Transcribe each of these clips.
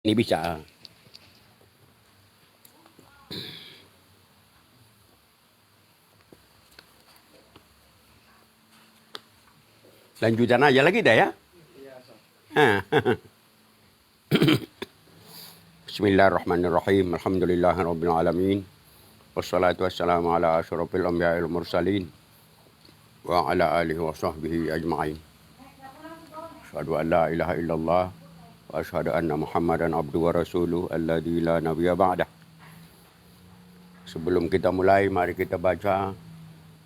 Ini bisa. Lanjutan aja lagi dah ya. Bismillahirrahmanirrahim. Alhamdulillahirabbil alamin. Wassalatu wassalamu ala asyrofil anbiya'il mursalin wa ala alihi wa sahbihi ajma'in. Asyhadu an la ilaha illallah wa asyhadu anna Muhammadan abduhu wa rasuluh alladzi la nabiyya ba'dah. Sebelum kita mulai, mari kita baca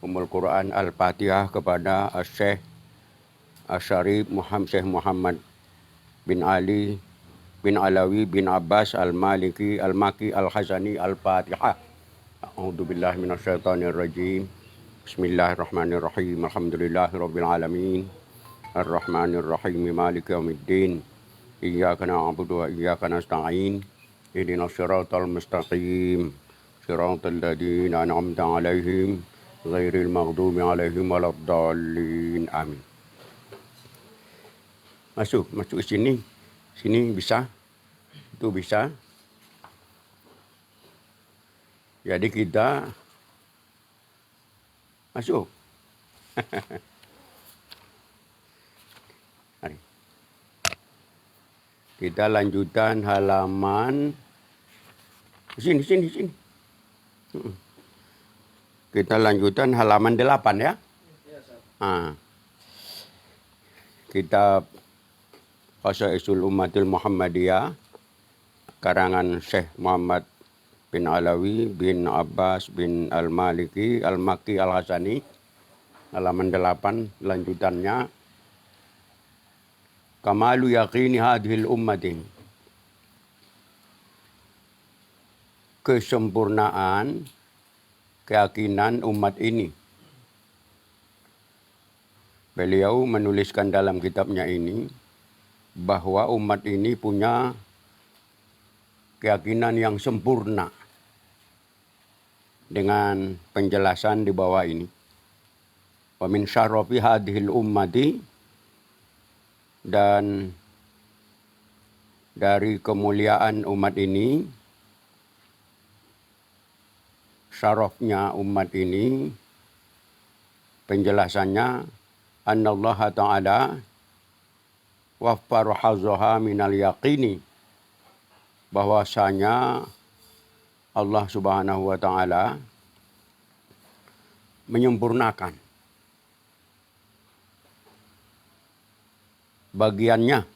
Ummul Quran Al-Fatihah kepada Syekh Syarif Syekh Muhammad bin Ali bin Alawi bin Abbas Al-Maliki Al-Maki Al-Hazani Al-Fatihah. A'udzu billahi minasyaitonir rajim. Bismillahirrahmanirrahim. Alhamdulillahirabbil alamin. Ar-Rahmanir Rahim. Maliki yaumiddin. Iyyaka na'budu wa iyyaka nasta'in. Ihdinas siratal mustaqim. Siratal ladzina an'amta 'alaihim ghairil maghdubi 'alaihim waladdallin. Amin. Masuk ke sini. Sini bisa. Itu bisa. Jadi kita masuk. Mari. Kita lanjutan halaman sini. Kita lanjutan halaman 8 ya. Kitab Khasaisul Ummatil Muhammadiyah karangan Syekh Muhammad bin Alawi bin Abbas bin Al-Maliki Al-Maki Al-Hasani, halaman 8 lanjutannya. Kamalu yaqini hadhil ummati, kesempurnaan keyakinan umat ini. Beliau menuliskan dalam kitabnya ini bahwa umat ini punya keyakinan yang sempurna dengan penjelasan di bawah ini. Wa min syarafi hadhil ummati, dan dari kemuliaan umat ini, syarafnya umat ini, penjelasannya, annallaha ta'ala waffar hazzaha minal yaqini, bahwasanya Allah Subhanahu wa taala menyempurnakan bagiannya.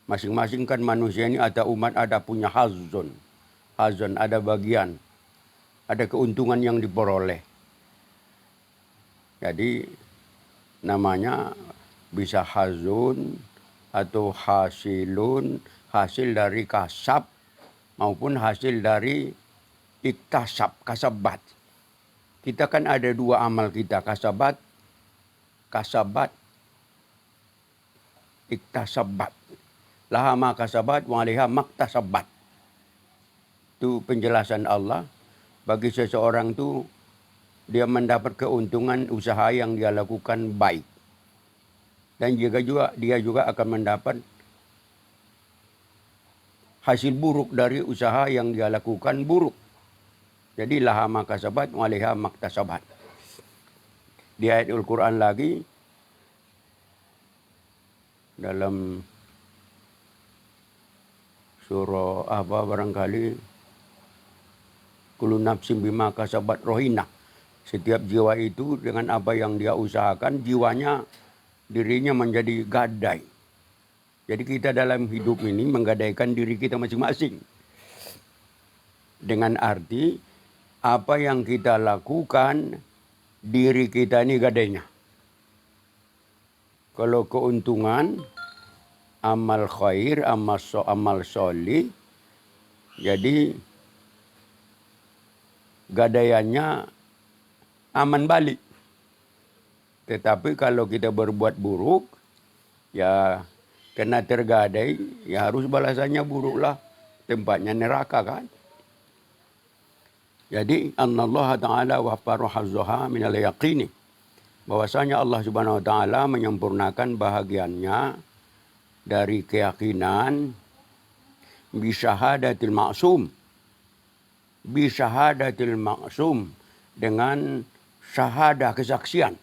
Masing-masing kan manusia ini ada umat, ada punya hazon, ada bagian, ada keuntungan yang diperoleh. Jadi namanya bisa hazun atau hasilun, hasil dari kasab maupun hasil dari iktasab, kasabat. Kita kan ada dua amal kita, kasabat, iktasabat. Laha ma kasabat wa 'alaiha maktasabat. Itu penjelasan Allah bagi seseorang tu dia mendapat keuntungan usaha yang dia lakukan baik. Dan dia juga akan mendapat hasil buruk dari usaha yang dia lakukan buruk. Jadi laha ma kasabat wa 'alaiha maktasabat. Di ayat Al-Quran lagi, dalam surah apa barangkali, kullu nafsin bima kasabat rohina. Setiap jiwa itu dengan apa yang dia usahakan, jiwanya, dirinya menjadi gadai. Jadi kita dalam hidup ini menggadaikan diri kita masing-masing. Dengan arti, apa yang kita lakukan, diri kita ini gadainya. Kalau keuntungan, amal khair, amal solih, jadi gadaiannya aman balik. Tetapi kalau kita berbuat buruk, ya kena tergadai, ya harus balasannya buruklah. Tempatnya neraka kan. Jadi Allah Ta'ala wafaru hazzaha minal yaqini, bahwasanya Allah Subhanahu wa taala menyempurnakan bahagiannya dari keyakinan bisyahadatil maksum. Bisyahadatil maksum, dengan syahadah kesaksian.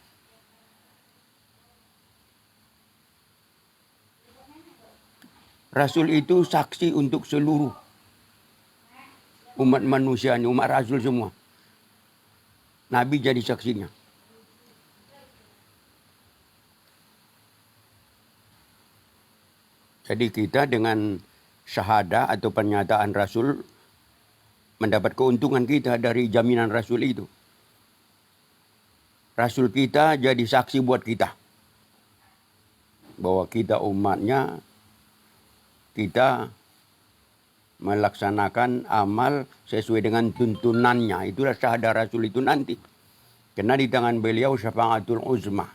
Rasul itu saksi untuk seluruh umat manusia, umat Rasul semua. Nabi jadi saksinya. Jadi kita dengan syahadah atau pernyataan Rasul mendapat keuntungan kita dari jaminan Rasul itu. Rasul kita jadi saksi buat kita. Bahwa kita umatnya, kita melaksanakan amal sesuai dengan tuntunannya. Itulah syahadah Rasul itu nanti. Karena di tangan beliau syafa'atul uzma.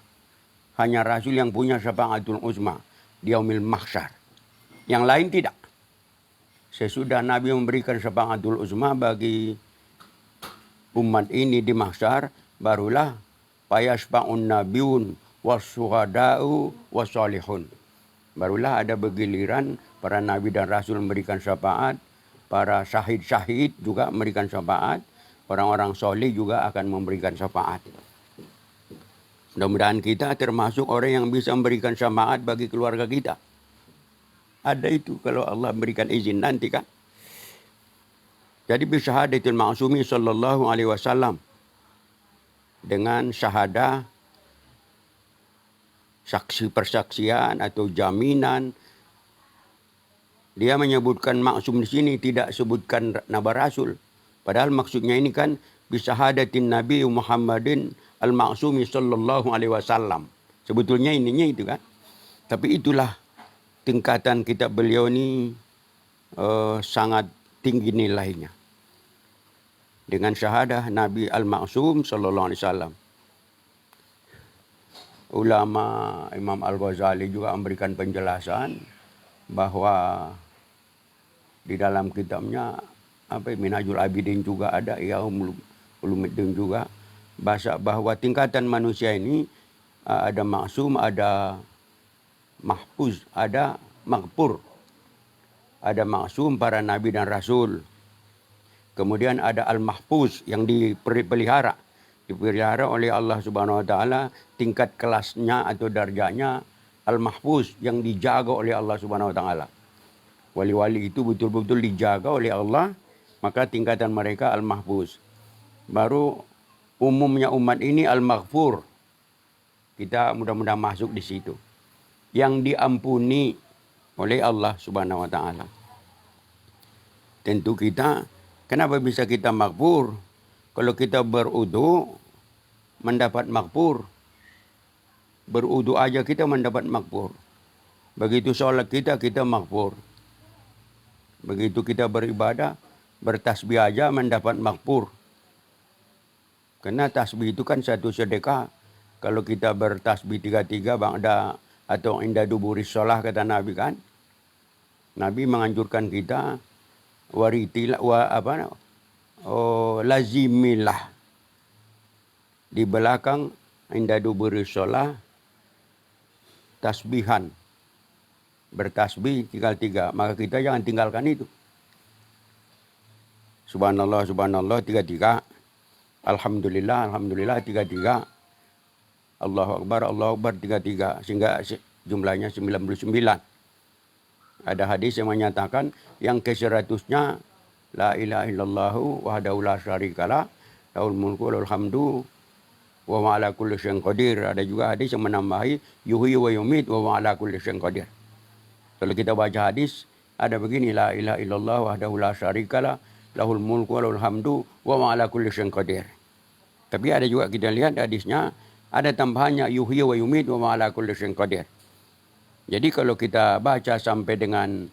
Hanya Rasul yang punya syafa'atul uzma di yaumil mahsyar. Yang lain tidak. Sesudah Nabi memberikan syafa'atul uzma bagi umat ini di mahsyar, barulah fayashfa'un nabiyun was-syuhada'u was-salihun. Barulah ada bergiliran para nabi dan rasul memberikan syafaat, para syahid-syahid juga memberikan syafaat, orang-orang soleh juga akan memberikan syafaat. Mudah-mudahan kita termasuk orang yang bisa memberikan syafaat bagi keluarga kita. Ada itu kalau Allah berikan izin nanti kan. Jadi bisyahadatul ma'sumi sallallahu alaihi wasallam, dengan syahadah, saksi persaksian atau jaminan. Dia menyebutkan maksum di sini, tidak sebutkan nama Rasul. Padahal maksudnya ini kan bisyahadatin Nabi Muhammadin al-ma'sumi sallallahu alaihi wasallam. Sebetulnya ininya itu kan. Tapi itulah tingkatan kitab beliau ini sangat tinggi nilainya. Dengan syahadah Nabi al-ma'sum sallallahu alaihi wasallam. Ulama Imam Al-Ghazali juga memberikan penjelasan bahwa di dalam kitabnya Minhajul Abidin juga ada, Ulumuddin juga, bahwa tingkatan manusia ini ada maksum, ada mahfuz, ada maghfur. Ada maksum para nabi dan rasul. Kemudian ada al-mahfuz yang dipelihara oleh Allah Subhanahu wa taala, tingkat kelasnya atau darjahnya al-mahfuz yang dijaga oleh Allah Subhanahu wa taala. Wali-wali itu betul-betul dijaga oleh Allah, maka tingkatan mereka al-mahfuz. Baru umumnya umat ini al-maghfur. Kita mudah-mudahan masuk di situ. Yang diampuni oleh Allah Subhanahu wa taala. Tentu kita, kenapa bisa kita maghfur? Kalau kita berudu mendapat maghfur. Berudu aja kita mendapat maghfur. Begitu sholat kita maghfur. Begitu kita beribadah, bertasbih aja mendapat maghfur. Karena tasbih itu kan satu sedekah. Kalau kita bertasbih 3-3 ba'da atau inda duburis sholah, kata Nabi kan. Nabi menganjurkan kita lazimilah di belakang inda duburis sholah tasbihan, bertasbih 3-3, maka kita jangan tinggalkan itu. Subhanallah, subhanallah 3-3, alhamdulillah, alhamdulillah 3-3, Allahu Akbar 3-3, sehingga jumlahnya 99. Ada hadis yang menyatakan yang ke-100-nya la ilaha illallahu wahdahu la syarikalah lahul mulku wa lahul hamdu wa huwa ala kulli syai'in qadir. Ada juga hadis yang menambahi yuhyi wa yumit wa huwa ala kulli syai'in qadir. Kalau kita baca hadis ada begini, la ilaha illallah wahdahu la syarikalah lahul mulku wa lahul hamdu wa huwa ala kulli syai'in qadir. Tapi ada juga kita lihat hadisnya ada tambahannya yuhyi wa yumit wa huwa ala kulli syai'in qadir. Jadi kalau kita baca sampai dengan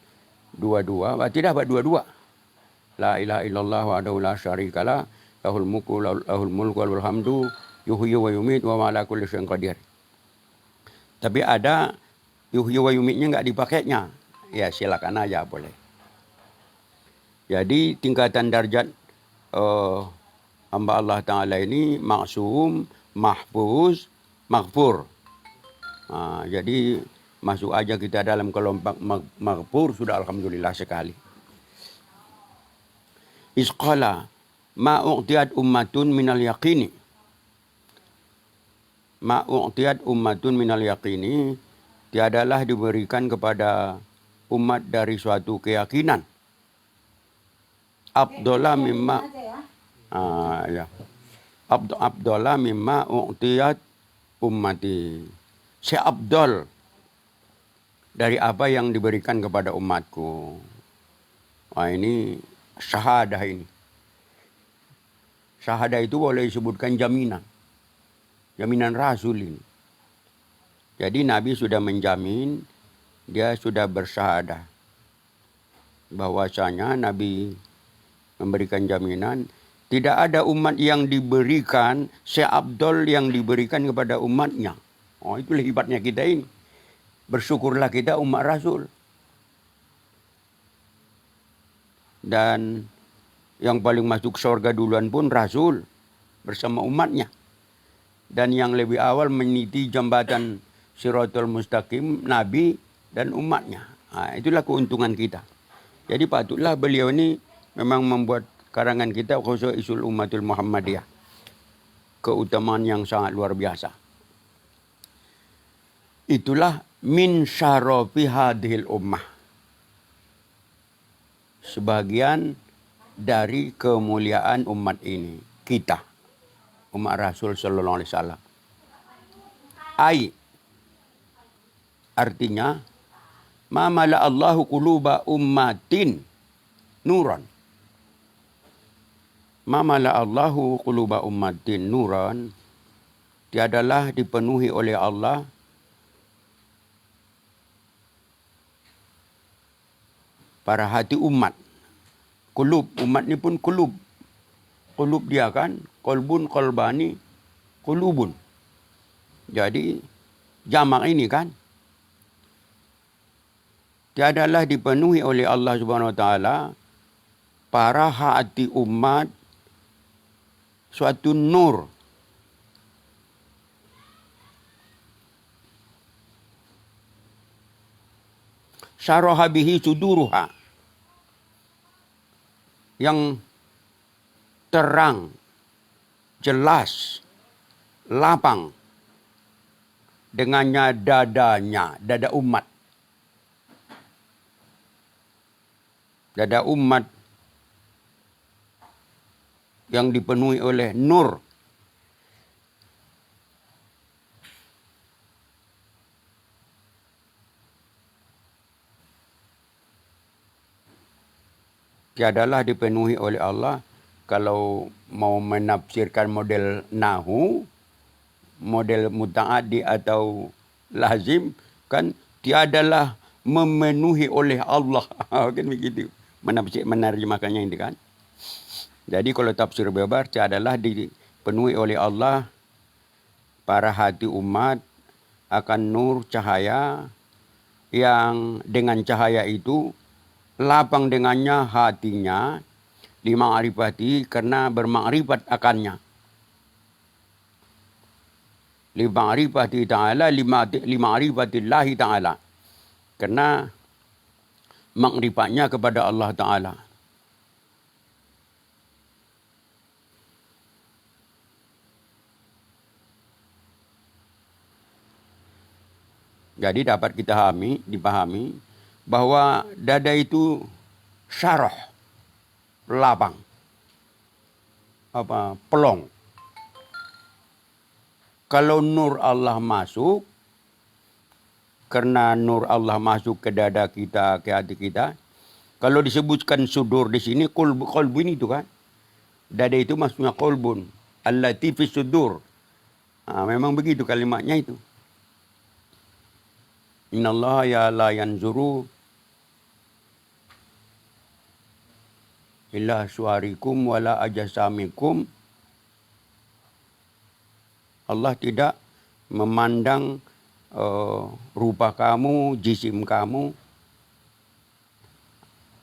22, berarti dapat 22. La ilaha illallah wahdahu la syarikalah lahul mulku wa lahul hamdu yuhyi wa yumit wa huwa ala kulli syai'in qadir. Tapi ada yuhyi wa yumitnya enggak dipakainya. Ya silakan aja boleh. Jadi tingkatan darjat hamba Allah Ta'ala ini maksum, mahfuz, maghfur. Jadi Masuk aja kita dalam kelompok maghfur sudah alhamdulillah sekali. Isqala ma u'tiyat ummatun minal yaqini. Ma u'tiyat ummatun minal yaqini, tiadalah diberikan kepada umat dari suatu keyakinan. Abdullah mimma ya. Abdullah mimma u'tiyat ummati. Seabdol dari apa yang diberikan kepada umatku. Ini syahadah ini. Syahadah itu boleh disebutkan jaminan. Jaminan Rasul ini. Jadi Nabi sudah menjamin, dia sudah bersyahadah. Bahwasanya Nabi memberikan jaminan, tidak ada umat yang diberikan seabdol yang diberikan kepada umatnya. Oh, itulah hebatnya kita ini. Bersyukurlah kita umat Rasul. Dan yang paling masuk surga duluan pun Rasul bersama umatnya. Dan yang lebih awal meniti jembatan Shiratal Mustaqim, Nabi dan umatnya. Itulah keuntungan kita. Jadi patutlah beliau ini memang membuat karangan kita khusus Isul Ummatul Muhammadiyah. Keutamaan yang sangat luar biasa. Itulah min syarafi hadhil ummah. Sebagian dari kemuliaan umat ini, kita, umat Rasul sallallahu alaihi wasallam. Artinya, ma mala Allahu quluba ummatin nuran. Ma mala Allahu quluba ummatin nuran, tiadalah dipenuhi oleh Allah para hati umat. Kulub, umat ni pun kulub. Kulub dia kan, kolbun, kolbani, kulubun. Jadi, jamak ini kan, tiadalah dipenuhi oleh Allah Subhanahu Wa Taala para hati umat suatu nur. Syaraha bihi suduruha, yang terang, jelas, lapang, dengannya dadanya, dada umat. Dada umat yang dipenuhi oleh nur. Tiadalah dipenuhi oleh Allah. Kalau mau menafsirkan model nahu, model muta'addi atau lazim, kan tiadalah memenuhi oleh Allah. Kan begitu. Menerjemahkannya ini kan. Jadi kalau tafsir bebas, tiadalah dipenuhi oleh Allah para hati umat akan nur cahaya yang dengan cahaya itu lapang dengannya hatinya, lima'rifati, karena bermakrifat akannya. Lima'rifati ta'ala, lima'rifatillahi ta'ala. Karena makrifatnya kepada Allah Ta'ala. Jadi dapat kita dipahami bahwa dada itu syarah, lapang, pelong. Kalau nur Allah masuk, karena nur Allah masuk ke dada kita, ke hati kita. Kalau disebutkan sudur di sini, kolbun itu kan. Dada itu maksudnya kolbun. Al-latifis sudur. Memang begitu kalimatnya itu. Innallaha ya la yanzuru illa suarikum wala ajasamikum. Allah tidak memandang rupa kamu, jisim kamu.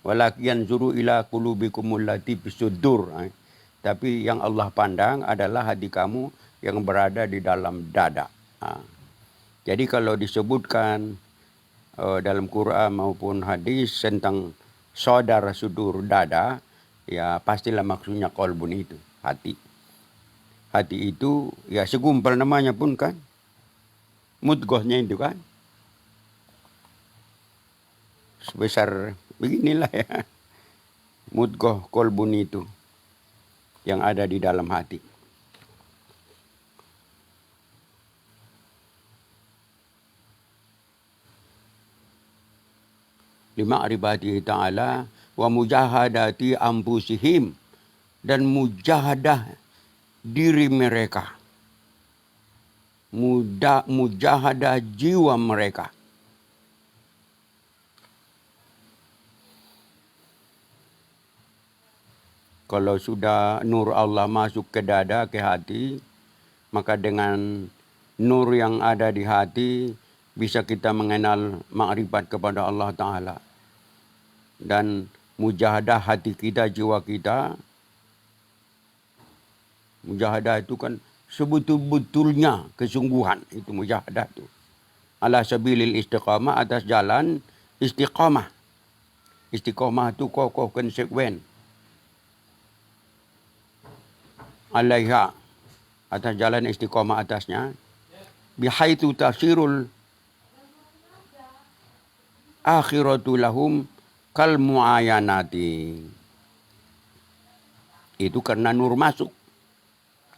Walakin yanzuru ila qulubikumul lati fisudur. Tapi yang Allah pandang adalah hati kamu yang berada di dalam dada. Jadi kalau disebutkan dalam Quran maupun hadis tentang saudara sudur dada, ya pastilah maksudnya kolbun itu, hati. Hati itu ya segumpal namanya pun kan, mudgohnya itu kan, sebesar beginilah ya, mudgoh kolbun itu yang ada di dalam hati. Lima'rifatihi ta'ala wa mujahadati anfusihim, dan mujahadah diri mereka, mujahadah jiwa mereka. Kalau sudah nur Allah masuk ke dada, ke hati, maka dengan nur yang ada di hati bisa kita mengenal makrifat kepada Allah Ta'ala. Dan mujahadah hati kita, jiwa kita, mujahadah itu kan sebetul-betulnya kesungguhan, itu mujahadah itu. Ala sabilil istiqamah, atas jalan istiqamah. Istiqamah itu kokoh, konsekuen. Alaiha, atas jalan istiqamah atasnya. Bihaitu tafsirul akhiratu lahum kal muayanati. Itu karena nur masuk.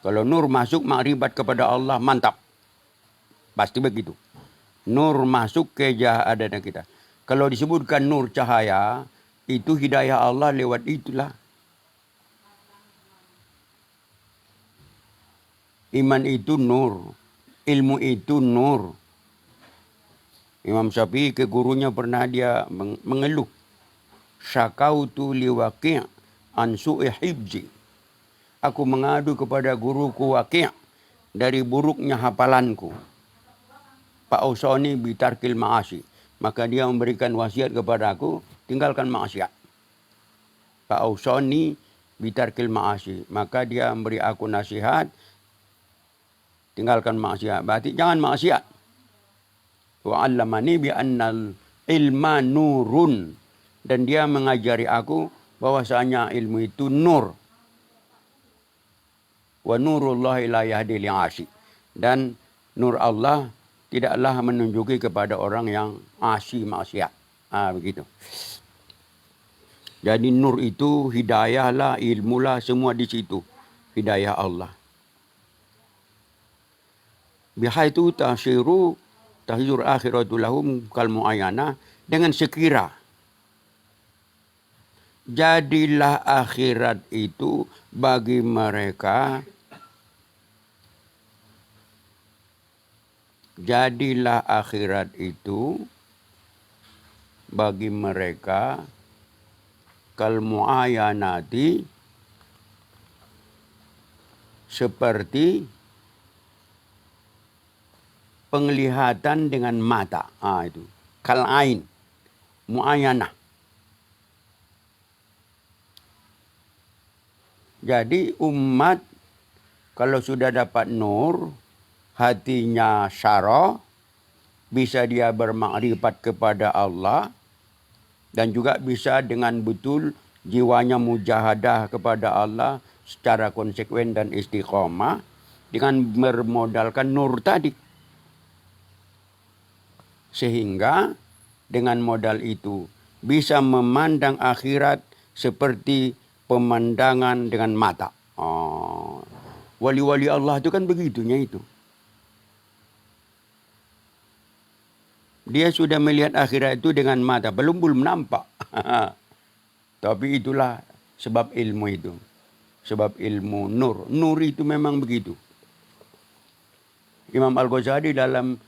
Kalau nur masuk, makrifat kepada Allah mantap. Pasti begitu. Nur masuk ke keadaan kita. Kalau disebutkan nur cahaya, itu hidayah Allah lewat itulah. Iman itu nur. Ilmu itu nur. Imam Syafi'i ke gurunya pernah dia mengeluh. Syakautu liwaqi' an su'i hibzi. Aku mengadu kepada guruku Waqi' dari buruknya hafalanku. Pak Ausoni bitarkil ma'asi. Maka dia memberikan wasiat kepada aku, tinggalkan maksiat. Pak Ausoni bitarkil ma'asi. Maka dia memberi aku nasihat, tinggalkan maksiat. Berarti jangan maksiat. Wa 'allamani bi annal ilma nurun. Dan dia mengajari aku bahwasanya ilmu itu nur. Wa nurullahi la yahdi li'asi. Dan nur Allah tidaklah menunjuki kepada orang yang asi maksiat. Begitu. Jadi nur itu hidayah lah, ilmu lah, semua di situ. Hidayah Allah. Bihaitu tahzur akhiratu lahum kal muayyana, dengan sekira jadilah akhirat itu bagi mereka, jadilah akhirat itu bagi mereka kal muayyanati, seperti penglihatan dengan mata. Itu kal ain, muayyanah. Jadi umat kalau sudah dapat nur, hatinya syarah, bisa dia bermakrifat kepada Allah, dan juga bisa dengan betul jiwanya mujahadah kepada Allah secara konsekuen dan istiqomah dengan bermodalkan nur tadi. Sehingga dengan modal itu bisa memandang akhirat seperti pemandangan dengan mata. Wali-wali Allah itu kan begitunya itu. Dia sudah melihat akhirat itu dengan mata, belum nampak. Tapi itulah sebab ilmu itu. Sebab ilmu nur. Nur itu memang begitu. Imam Al-Ghazali dalam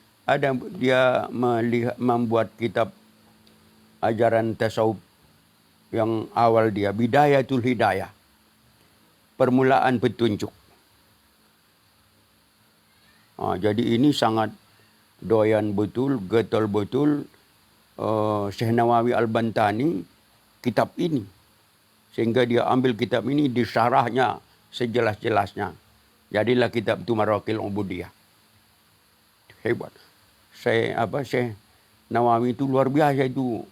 dia membuat kitab ajaran tasawuf yang awal dia, Bidayatul Hidayah, permulaan petunjuk. Jadi ini sangat doyan betul, getol betul Syekh Nawawi Al-Bantani kitab ini. Sehingga dia ambil kitab ini, disyarahnya sejelas-jelasnya. Jadilah kitab itu Maraqil Ubudiyah. Hebat. Syekh Nawawi itu luar biasa itu.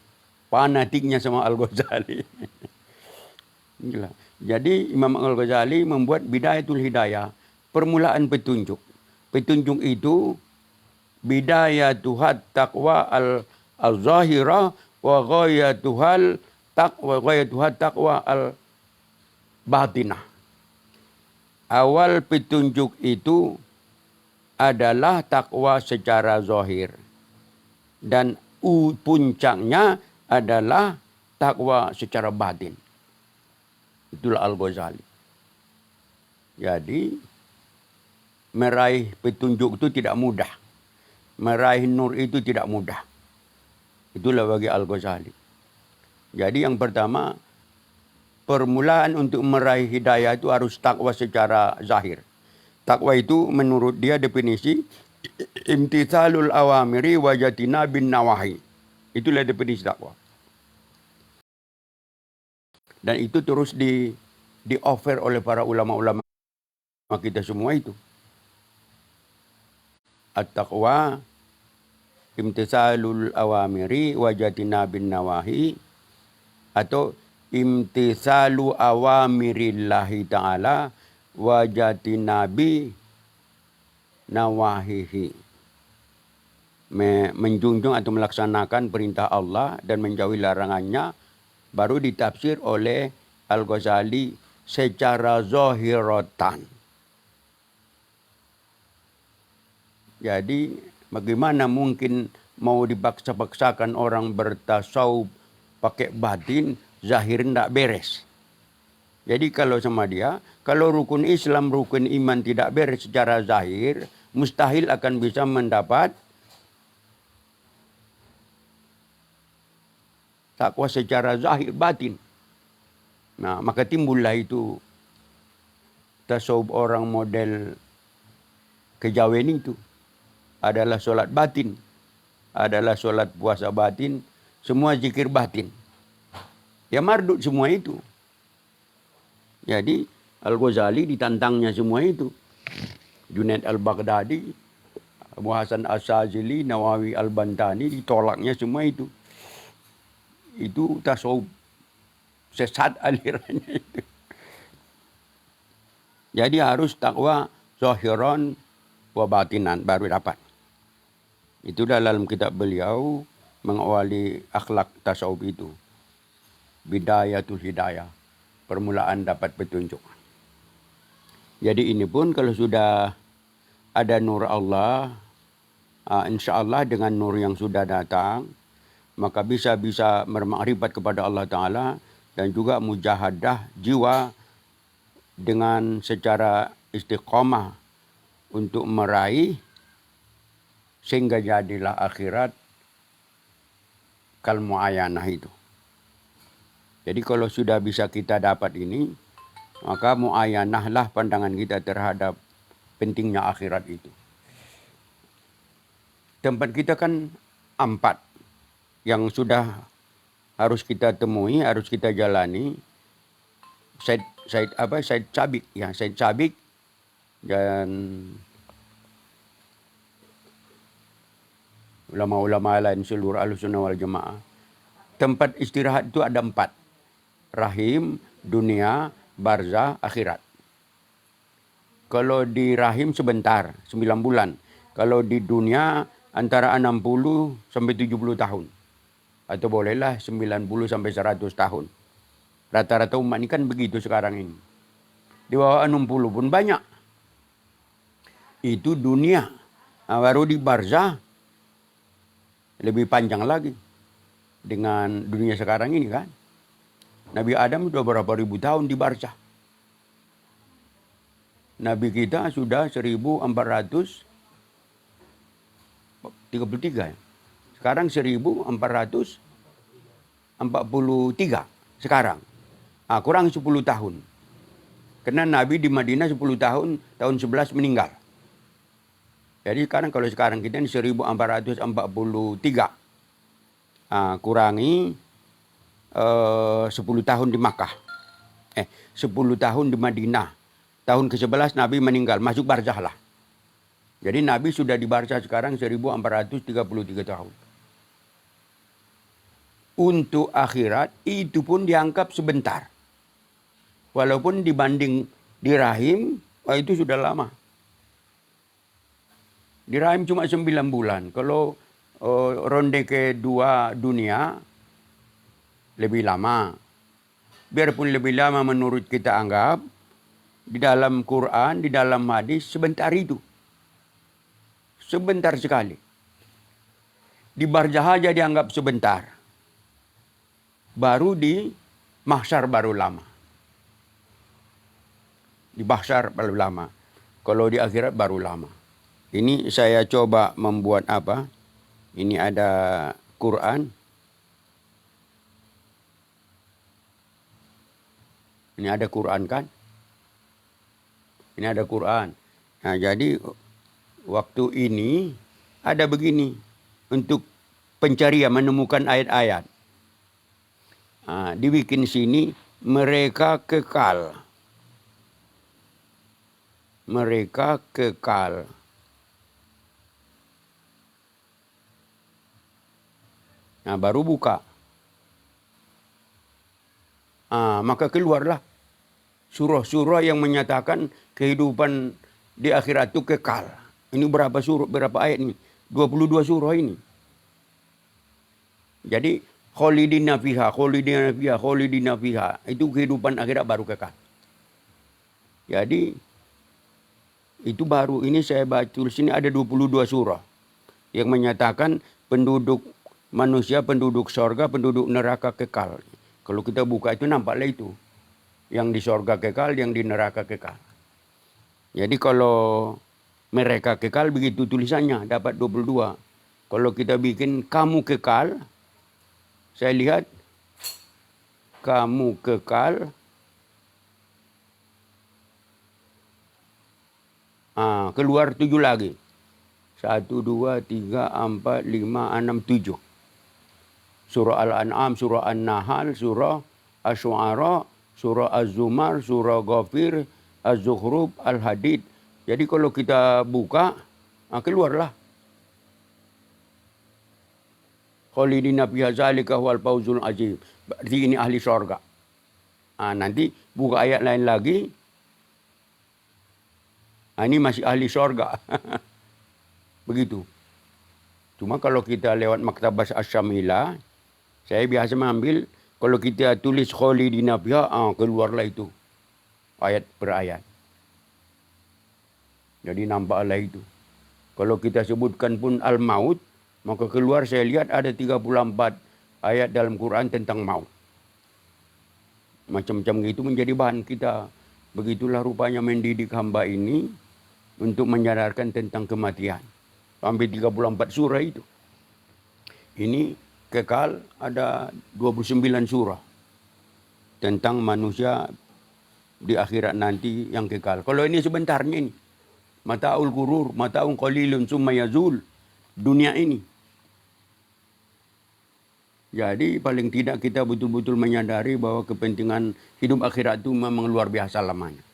Fanatiknya sama Al-Ghazali. Gila. Jadi Imam Al-Ghazali membuat Bidayatul Hidayah, permulaan petunjuk. Petunjuk itu bidayatuhat taqwa al-zahirah wa ghayatuhat taqwa al-batinah. Awal petunjuk itu adalah takwa secara zahir. Dan puncaknya adalah takwa secara batin. Itulah Al-Ghazali. Jadi meraih petunjuk itu tidak mudah. Meraih nur itu tidak mudah. Itulah bagi Al-Ghazali. Jadi yang pertama, permulaan untuk meraih hidayah itu harus takwa secara zahir. Takwa itu menurut dia definisi imtithalul awamiri wa jatinabin nawahi. Itulah definisi takwa. Dan itu terus di-offer oleh para ulama-ulama kita semua itu. At-taqwa imtithalul awamiri wa jatinabin nawahi, atau imtithalu awamirillahi ta'ala wa jatinabi nawahihi. Menjunjung atau melaksanakan perintah Allah dan menjauhi larangannya, baru ditafsir oleh Al-Ghazali secara zahiratan. Jadi bagaimana mungkin mau dipaksa-paksakan orang bertasawuf pakai batin, zahir tidak beres. Jadi kalau sama dia, kalau rukun Islam, rukun iman tidak beres secara zahir, mustahil akan bisa mendapat takwa secara zahir batin. Nah, maka timbullah itu tasawuf orang model kejawen itu. Adalah solat batin, adalah solat puasa batin, semua zikir batin. Ya mardut semua itu. Jadi Al-Ghazali ditantangnya semua itu. Junaid Al-Baghdadi, Abu Hasan As-Sazili, Nawawi Al-Bantani, ditolaknya semua itu. Itu tasawuf sesat alirannya itu. Jadi harus takwa zahiran wa batinan baru dapat. Itu dalam kitab beliau mengawali akhlak tasawuf itu. Bidayatul hidayah, permulaan dapat petunjuk. Jadi ini pun kalau sudah ada nur Allah, insya Allah dengan nur yang sudah datang, maka bisa bermakrifat kepada Allah Ta'ala dan juga mujahadah jiwa dengan secara istiqamah untuk meraih sehingga jadilah akhirat kal muayyanah itu. Jadi kalau sudah bisa kita dapat ini, maka muayyanahlah pandangan kita terhadap pentingnya akhirat itu. Tempat kita kan 4 yang sudah harus kita temui, harus kita jalani. Said Sabiq ya, Said Sabiq dan ulama-ulama lain seluruh Ahlussunnah wal Jamaah. Tempat istirahat itu ada 4. Rahim, dunia, barzah, akhirat. Kalau di rahim sebentar, 9 bulan. Kalau di dunia antara 60 sampai 70 tahun. Atau bolehlah 90 sampai 100 tahun. Rata-rata umat ini kan begitu sekarang ini. Di bawah 60 pun banyak. Itu dunia. Nah, baru di barzah lebih panjang lagi dengan dunia sekarang ini kan. Nabi Adam sudah berapa ribu tahun di barzah. Nabi kita sudah 1433. Sekarang 1443 sekarang. Kurang 10 tahun. Karena Nabi di Madinah 10 tahun, tahun 11 meninggal. Jadi kalau sekarang kita ini 1443. Kurangi 10 tahun di Makkah. 10 tahun di Madinah. Tahun ke-11 Nabi meninggal, masuk barzah lah. Jadi Nabi sudah di barzah sekarang 1433 tahun. untuk akhirat itu pun dianggap sebentar. Walaupun dibanding di rahim, itu sudah lama. Di rahim cuma 9 bulan. Kalau ronde kedua dunia, lebih lama. Biarpun lebih lama menurut kita anggap, di dalam Quran, di dalam hadis, sebentar itu. Sebentar sekali. Di barzah aja dianggap sebentar. Baru di mahsyar baru lama. Di mahsyar baru lama. Kalau di akhirat baru lama. Ini saya coba membuat apa? Ini ada Quran. Ini ada Quran kan? Ini ada Quran. Nah, jadi waktu ini ada begini untuk pencarian menemukan ayat-ayat. Nah, dibikin sini mereka kekal. Mereka kekal. Nah, baru buka. Maka keluarlah surah-surah yang menyatakan kehidupan di akhirat itu kekal. Ini berapa surah, berapa ayat ini? 22 surah ini. Jadi khalidina fiha, khalidina fiha, khalidina fiha. Itu kehidupan akhirat baru kekal. Jadi itu baru, ini saya baca tulis sini ada 22 surah yang menyatakan penduduk manusia, penduduk sorga, penduduk neraka kekal. Kalau kita buka itu nampaklah itu. Yang di sorga kekal, yang di neraka kekal. Jadi kalau mereka kekal begitu tulisannya, dapat 22. Kalau kita bikin kamu kekal, saya lihat kamu kekal. Keluar 7 lagi. 1, 2, 3, 4, 5, 6, 7. Surah Al-An'am, surah An-Nahl, surah Asy-Syu'ara, surah Az-Zumar, surah Ghafir, Az-Zukhruf, Al-Hadid. Jadi kalau kita buka, keluarlah. Khalidina fiha zalika huwal fawzul azim. Berarti ini ahli surga. Nanti buka ayat lain lagi. Ini masih ahli surga. Begitu. Cuma kalau kita lewat Maktabah Asy-Syamilah, saya biasa mengambil, kalau kita tulis khalidina fiha, keluarlah itu. Ayat per ayat. Jadi nampaklah itu. Kalau kita sebutkan pun al-maut, maka keluar saya lihat ada 34 ayat dalam Quran tentang maut. Macam-macam itu menjadi bahan kita. Begitulah rupanya mendidik hamba ini untuk menyadarkan tentang kematian. Sampai 34 surah itu. Ini kekal ada 29 surah tentang manusia di akhirat nanti yang kekal. Kalau ini sebentarnya ini. Mata'ul gurur, mata'un qalilun summa yazul. Dunia ini. Jadi paling tidak kita betul-betul menyadari bahwa kepentingan hidup akhirat itu memang luar biasa lamanya.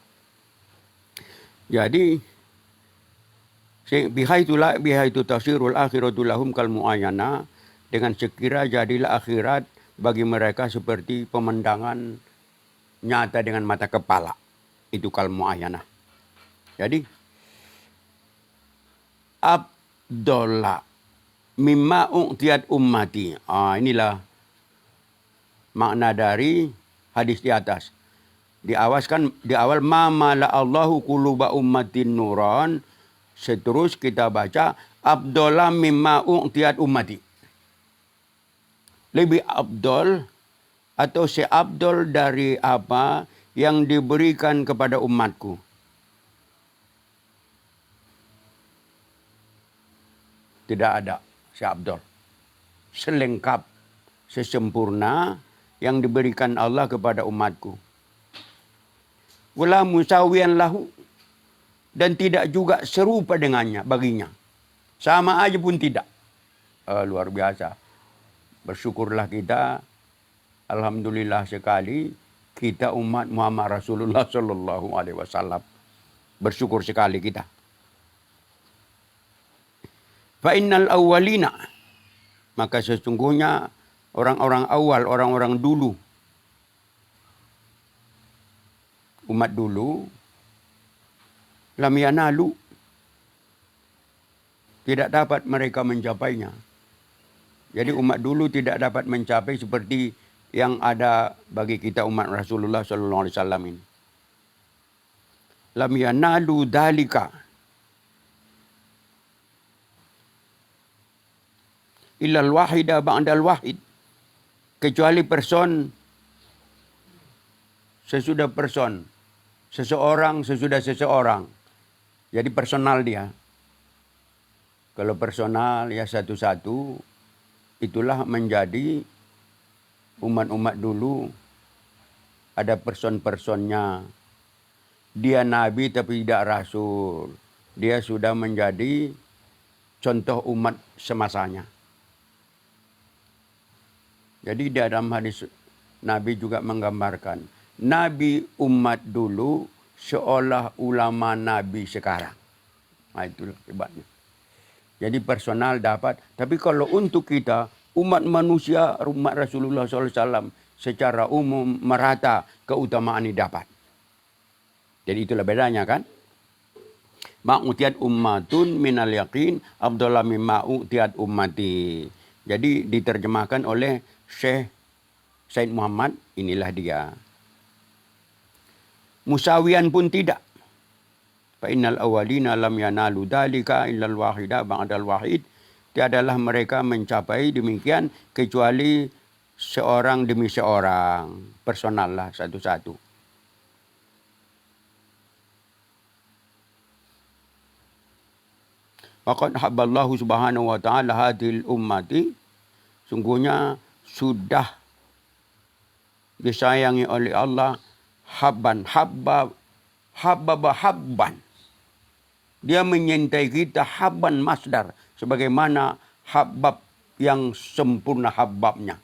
Jadi bihaitu tasirul akhiratu lahum kal muayyana, dengan sekira jadilah akhirat bagi mereka seperti pemandangan nyata dengan mata kepala. Itu kal muayyana. Jadi abdullah mimma u'tiyat ummati. Inilah makna dari hadis di atas. Di awal ma mala Allahu quluba ummatin nuran. Seterus kita baca abdullah mimma u'tiyat ummati. Lebih abdul atau seabdul dari apa yang diberikan kepada umatku. Tidak ada seabdul, selengkap, sesempurna yang diberikan Allah kepada umatku. Wala musawiyan lahu, dan tidak juga serupa dengannya baginya. Sama aja pun tidak. Luar biasa. Bersyukurlah kita, alhamdulillah sekali kita umat Muhammad Rasulullah sallallahu alaihi wasallam. Bersyukur sekali kita. Fa innal awwalina, maka sesungguhnya Orang-orang awal, orang-orang dulu. Umat dulu, lam yanalu. Tidak dapat mereka mencapainya. Jadi umat dulu tidak dapat mencapai seperti yang ada bagi kita umat Rasulullah sallallahu alaihi wasallam ini. Lam yanalu dalika illal wahida ba'dal wahid. Kecuali person sesudah person. Seseorang sesudah seseorang. Jadi personal dia. Kalau personal ya satu-satu, itulah menjadi umat-umat dulu. Ada person-personnya. Dia nabi tapi tidak rasul. Dia sudah menjadi contoh umat semasanya. Jadi di dalam hadis Nabi juga menggambarkan. Nabi umat dulu seolah ulama Nabi sekarang. Nah itulah hebatnya. Jadi personal dapat. Tapi kalau untuk kita, umat manusia, umat Rasulullah SAW secara umum merata keutamaan ini dapat. Jadi itulah bedanya kan. Ma'utiyat ummatun minal yaqin abdullah mima'utiyat ummati. Jadi diterjemahkan oleh Syekh Said Muhammad, inilah dia. Musawian pun tidak. Fa innal awwalina lam yanalu dalika illal wahida ba'dal wahid. Tiadalah mereka mencapai demikian kecuali seorang demi seorang. Personal lah satu-satu. Waqad habballahu subhanahu wa ta'ala hadhil ummati. Sungguhnya sudah disayangi oleh Allah habban. Dia menyintai kita habban masdar. Sebagaimana habab yang sempurna hababnya.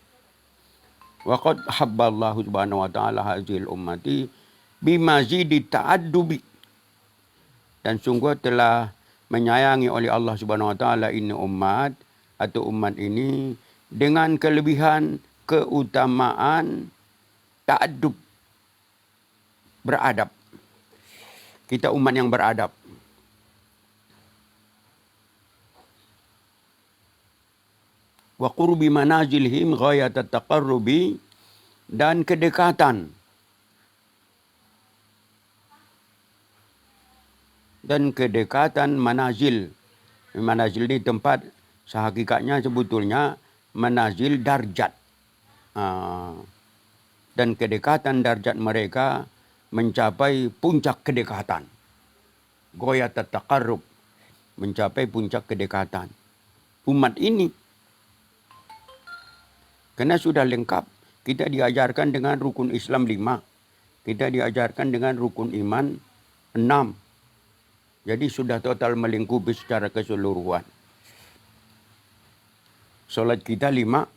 Waqad habballahu subhanahu wa ta'ala hazil ummati bimazidi ta'addubi. Dan sungguh telah menyayangi oleh Allah subhanahu wa ta'ala ini umat atau umat ini dengan kelebihan keutamaan ta'addub, beradab. Kita umat yang beradab. Wa qurbi manazilhim ghayat at-taqarrubi, dan kedekatan. Dan kedekatan manazil. Manazil ini tempat sehakikatnya sebetulnya manazil darjat. Dan kedekatan darjat mereka mencapai puncak kedekatan. Ghayat at-taqarrub, mencapai puncak kedekatan. Umat ini karena sudah lengkap, kita diajarkan dengan rukun Islam 5. Kita diajarkan dengan rukun iman 6. Jadi sudah total melingkupi secara keseluruhan. Solat kita 5.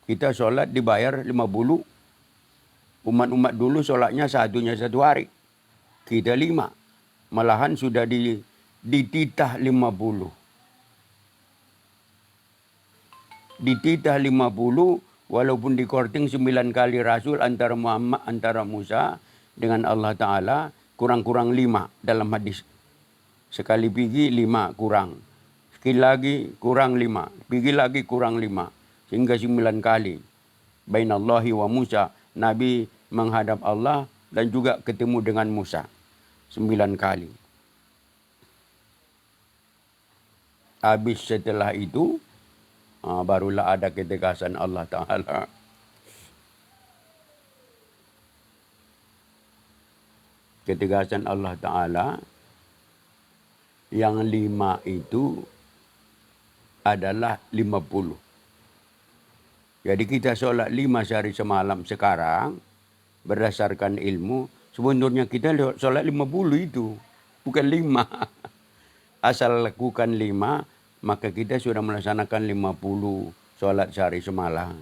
Kita solat dibayar 50. Umat-umat dulu solatnya satunya 1 hari. Kita 5. Malahan sudah dititah 50. Dititah 50 walaupun dikorting 9 kali Rasul antara Muhammad, antara Musa dengan Allah Ta'ala, kurang-kurang 5 dalam hadis. Sekali pergi 5 kurang. Sekali lagi kurang 5. Pergi lagi kurang 5. Sehingga 9 kali. Bainallahi wa Musa. Nabi menghadap Allah dan juga ketemu dengan Musa. 9 kali. Habis setelah itu, barulah ada ketegasan Allah Ta'ala. Ketegasan Allah Ta'ala yang 5 itu adalah 50. Jadi kita solat 5 sehari semalam sekarang berdasarkan ilmu. Sebenarnya kita solat 50 itu. Bukan 5. Asal lakukan 5, maka kita sudah melaksanakan 50 solat sehari semalam.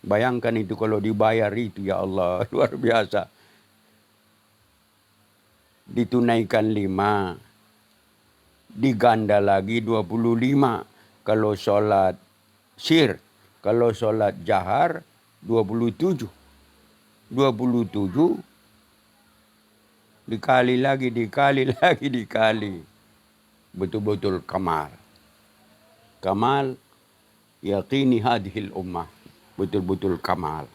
Bayangkan itu kalau dibayar itu, ya Allah, luar biasa. Ditunaikan 5. Diganda lagi 25. Kalau solat sir Kalau sholat jahar 27. 27 dikali lagi, dikali. Betul-betul kamal. Kamal yaqini hadhil ummah. Betul-betul kamal.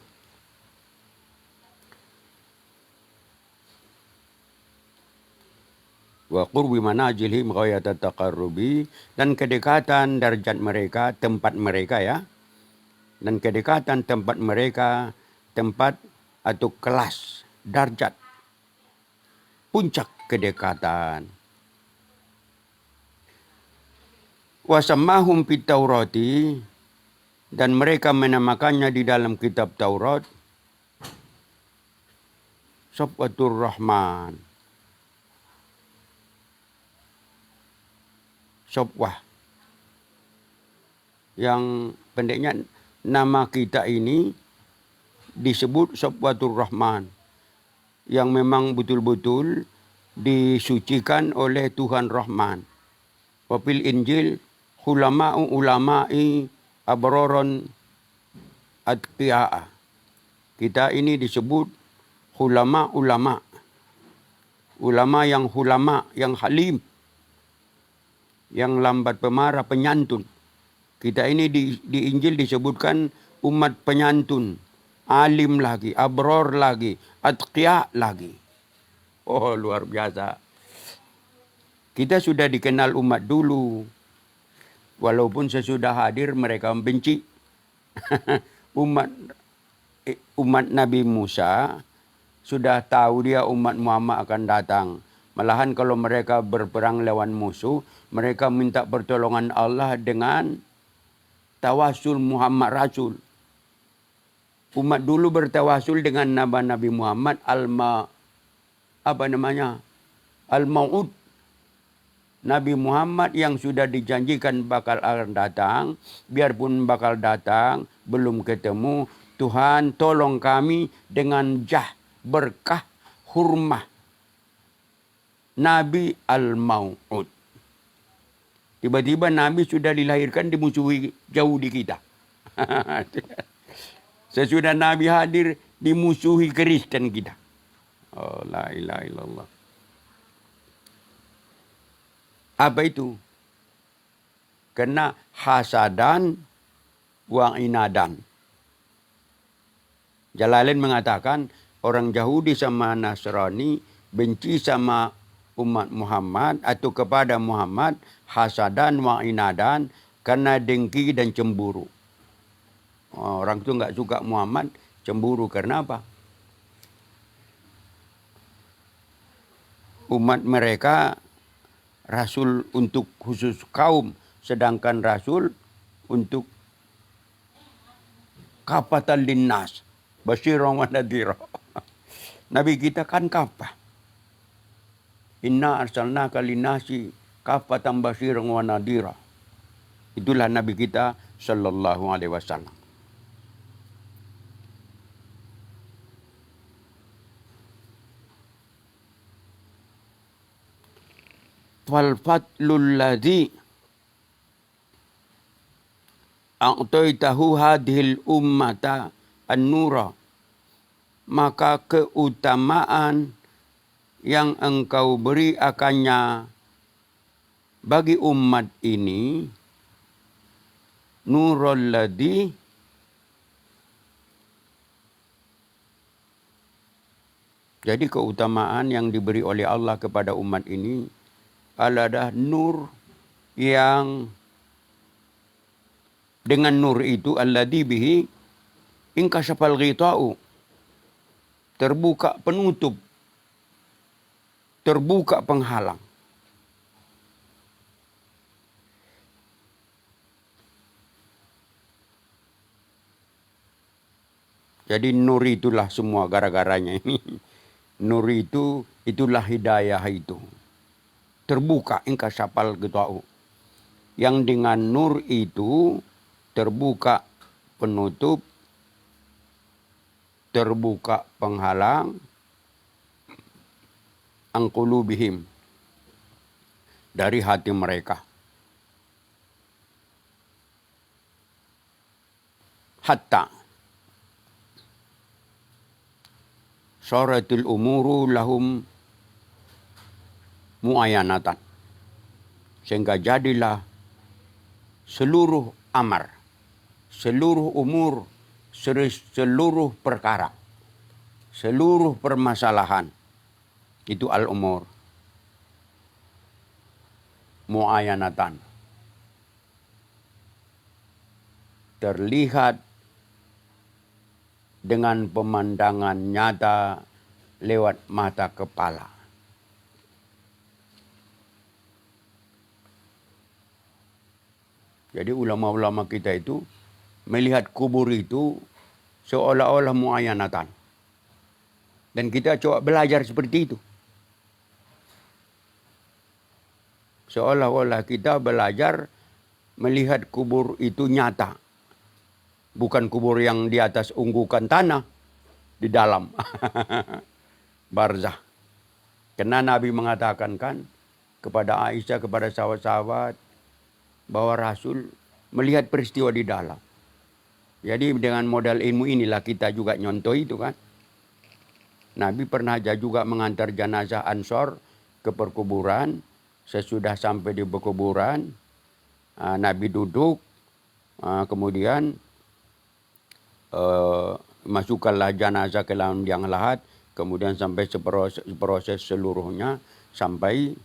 Wa qurbi manajilhim ghayata taqarrubi, dan kedekatan darjat mereka, tempat mereka ya. Dan kedekatan tempat mereka, tempat atau kelas, darjat, puncak kedekatan. Wa sammahum fit Taurati, dan mereka menamakannya di dalam kitab Taurat Safwatur Rahman. Safwah. Yang pendeknya nama kita ini disebut Safwatur Rahman. Yang memang betul-betul disucikan oleh Tuhan Rahman. Wafil Injil ulama'i abroron atqiya'a. Kita ini disebut ulama. Ulama yang halim. Yang lambat pemarah, penyantun. Kita ini di Injil disebutkan umat penyantun. Alim lagi, abror lagi, atqiya lagi. Oh, luar biasa. Kita sudah dikenal umat dulu. Walaupun sesudah hadir mereka membenci. umat Nabi Musa sudah tahu dia umat Muhammad akan datang. Malahan kalau mereka berperang lawan musuh, mereka minta pertolongan Allah dengan tawasul Muhammad Rasul. Umat dulu bertawasul dengan Nabi Muhammad Al-Mau'ud. Nabi Muhammad yang sudah dijanjikan bakal akan datang, biarpun bakal datang, belum ketemu, Tuhan tolong kami dengan berkah, hurmah Nabi Al-Mau'ud. Tiba-tiba Nabi sudah dilahirkan dimusuhi jauh di kita. Sesudah Nabi hadir dimusuhi Kristen kita. Oh, la ilaha illallah. Apa itu? Kena hasadan wa inadan. Jalalain mengatakan orang Yahudi sama Nasrani benci sama umat Muhammad atau kepada Muhammad hasadan wa inadan karena dengki dan cemburu. Orang itu enggak suka Muhammad, cemburu karena apa? Umat mereka rasul untuk khusus kaum, sedangkan rasul untuk kafatan linnas, basyiran wa nadhira. Nabi kita kan kafah. Inna arsalnaka linnasi kafatan basyiran wa nadhira. Itulah Nabi kita sallallahu alaihi wasallam. Wal fadlul ladzi a'taitahu hadhil ummata an-nura, maka keutamaan yang engkau beri akannya bagi umat ini, nurul ladzi, jadi keutamaan yang diberi oleh Allah kepada umat ini adalah nur yang dengan nur itu alladzi bihi inkashafal ghita'u, terbuka penutup, terbuka penghalang. Jadi nur itulah semua gara-garanya ini. Nur itu, itulah hidayah itu. Terbuka inkashafal ghita'u. Yang dengan nur itu terbuka penutup, terbuka penghalang, angqulubihim, dari hati mereka. hatta saratul umuru lahum muayanatan, sehingga jadilah seluruh amar, seluruh umur, seluruh perkara, seluruh permasalahan itu al-umur muayanatan, terlihat dengan pemandangan nyata lewat mata kepala. Jadi ulama-ulama kita itu melihat kubur itu seolah-olah muayanatan. Dan kita coba belajar seperti itu. Seolah-olah kita belajar melihat kubur itu nyata. Bukan kubur yang di atas unggukan tanah, di dalam. Barzah. Karena Nabi mengatakan kan kepada Aisyah, kepada sahabat-sahabat, bahwa Rasul melihat peristiwa di dalam. Jadi dengan modal ilmu inilah kita juga nyontoh itu kan. Nabi pernah juga mengantar jenazah Ansor ke perkuburan. Sesudah sampai di perkuburan, Nabi duduk, kemudian masukkanlah jenazah ke dalam liang lahat, kemudian sampai seproses seluruhnya sampai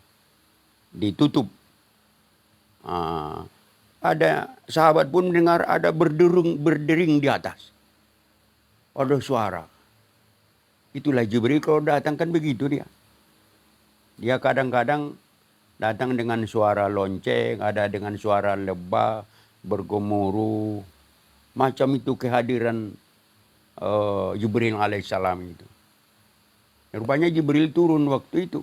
ditutup. Ada sahabat pun mendengar ada berdering di atas. Ada suara. Itulah Jibril kalau datang kan begitu dia. Dia kadang-kadang datang dengan suara lonceng, ada dengan suara lebah, bergemuruh. Macam itu kehadiran Jibril alaihissalam itu. Rupanya Jibril turun waktu itu.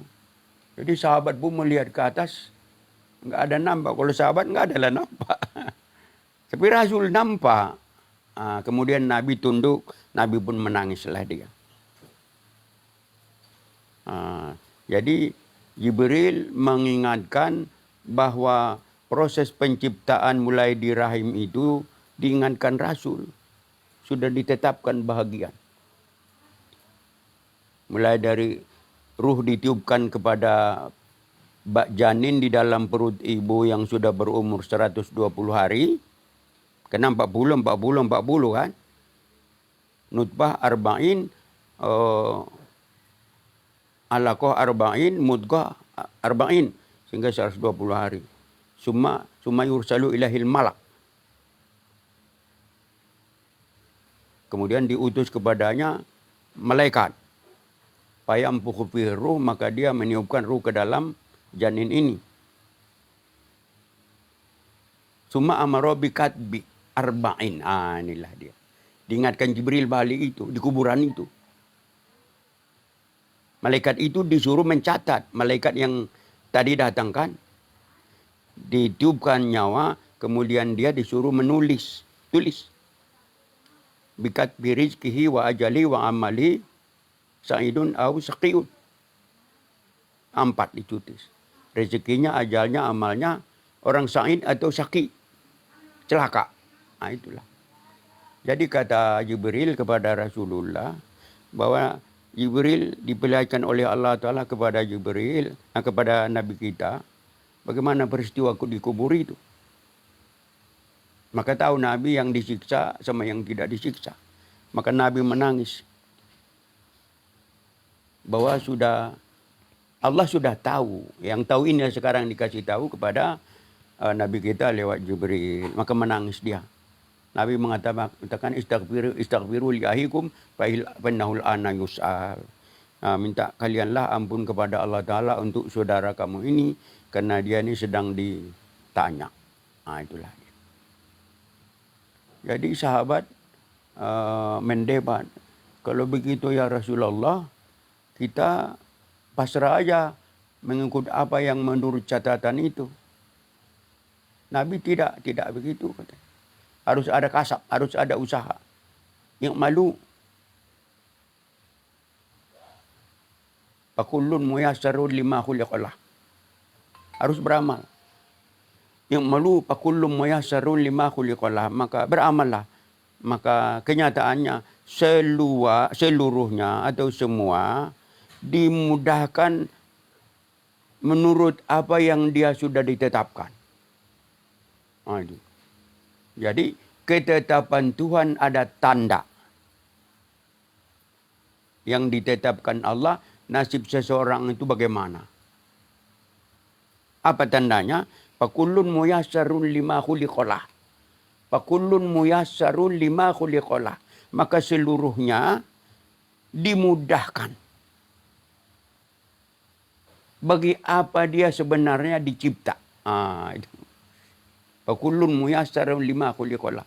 Jadi sahabat pun melihat ke atas, nggak ada nampak. Kalau sahabat nggak ada lah nampak. Tapi Rasul nampak. Kemudian Nabi tunduk, Nabi pun menangislah dia. Jadi Jibril mengingatkan bahwa proses penciptaan mulai di rahim itu diingatkan Rasul. Sudah ditetapkan bahagian. Mulai dari ruh ditiupkan kepada janin di dalam perut ibu yang sudah berumur 120 hari. Kena 40 kan. Nutfah arba'in, alaqah arba'in, mudghah arba'in. Sehingga 120 hari. Summa yursalu ilahil malak. Kemudian diutus kepadanya malaikat. Fayamfukhu fihi ruh, maka dia meniupkan ruh ke dalam janin ini. Summa amara bi katbi arba'in. Inilah dia. Diingatkan Jibril balik itu, di kuburan itu. Malaikat itu disuruh mencatat. Malaikat yang tadi datang kan, ditiupkan nyawa, kemudian dia disuruh menulis. Tulis. Bikat birizkihi wa ajali wa amali sa'idun au saqiyun. 4 ditulis. Rezekinya, ajalnya, amalnya, orang sa'id atau saqi. Celaka. Itulah. Jadi kata Jibril kepada Rasulullah bahwa Jibril diperlihatkan oleh Allah Ta'ala kepada Jibril, kepada Nabi kita, bagaimana peristiwa di kubur itu. Maka tahu Nabi yang disiksa sama yang tidak disiksa. Maka Nabi menangis. Bahwa Allah sudah tahu. Yang tahu ini sekarang dikasih tahu kepada Nabi kita lewat Jibril. Maka menangis dia. Nabi mengatakan istaghfiru li ahikum fa innahul ana yus'al. Minta kalianlah ampun kepada Allah Ta'ala untuk saudara kamu ini. Karena dia ini sedang ditanya. Itulah. Jadi sahabat mendebat. Kalau begitu ya Rasulullah, kita pasrah aja mengikut apa yang menurut catatan itu. Nabi tidak begitu. Harus ada kasab, harus ada usaha. Yang malu. Fakullun muyassarun lima khuliqalah. Harus beramal. Yang malu fakullun muyassarun lima khuliqalah. Maka beramallah Maka kenyataannya seluruhnya atau semua dimudahkan menurut apa yang dia sudah ditetapkan. Jadi ketetapan Tuhan ada tanda. Yang ditetapkan Allah, nasib seseorang itu bagaimana? Apa tandanya? Fakullun muyassarun lima khuliqalah. Fakullun muyassarun lima khuliqalah. Maka seluruhnya dimudahkan. Bagi apa dia sebenarnya dicipta. Fakullun muyassarun lima khuliqalah.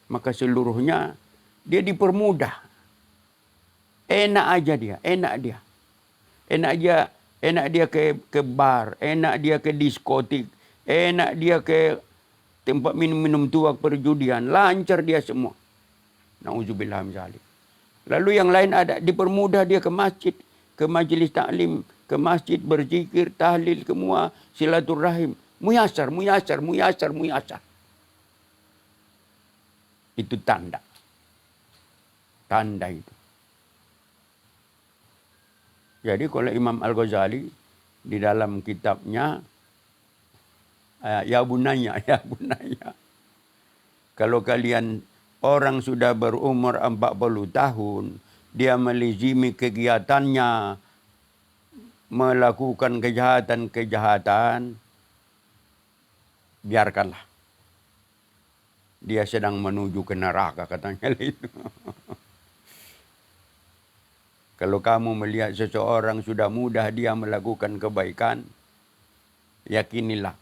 Maka seluruhnya dia dipermudah. Enak aja dia, enak dia. Enak dia ke bar, enak dia ke diskotik, enak dia ke tempat minum-minum tua perjudian, lancar dia semua. Nauzubillah min zalik. Lalu yang lain ada dipermudah dia ke masjid, ke majelis taklim, ke masjid berzikir, tahlil, semua silaturahim. Muyassar. Itu tanda. Tanda itu. Jadi kalau Imam Al-Ghazali di dalam kitabnya Ya Bunaya. Kalau kalian orang sudah berumur 40 tahun, dia melizimi kegiatannya, melakukan kejahatan, biarkanlah. Dia sedang menuju ke neraka, katanya itu. Kalau kamu melihat seseorang sudah mudah dia melakukan kebaikan, yakinilah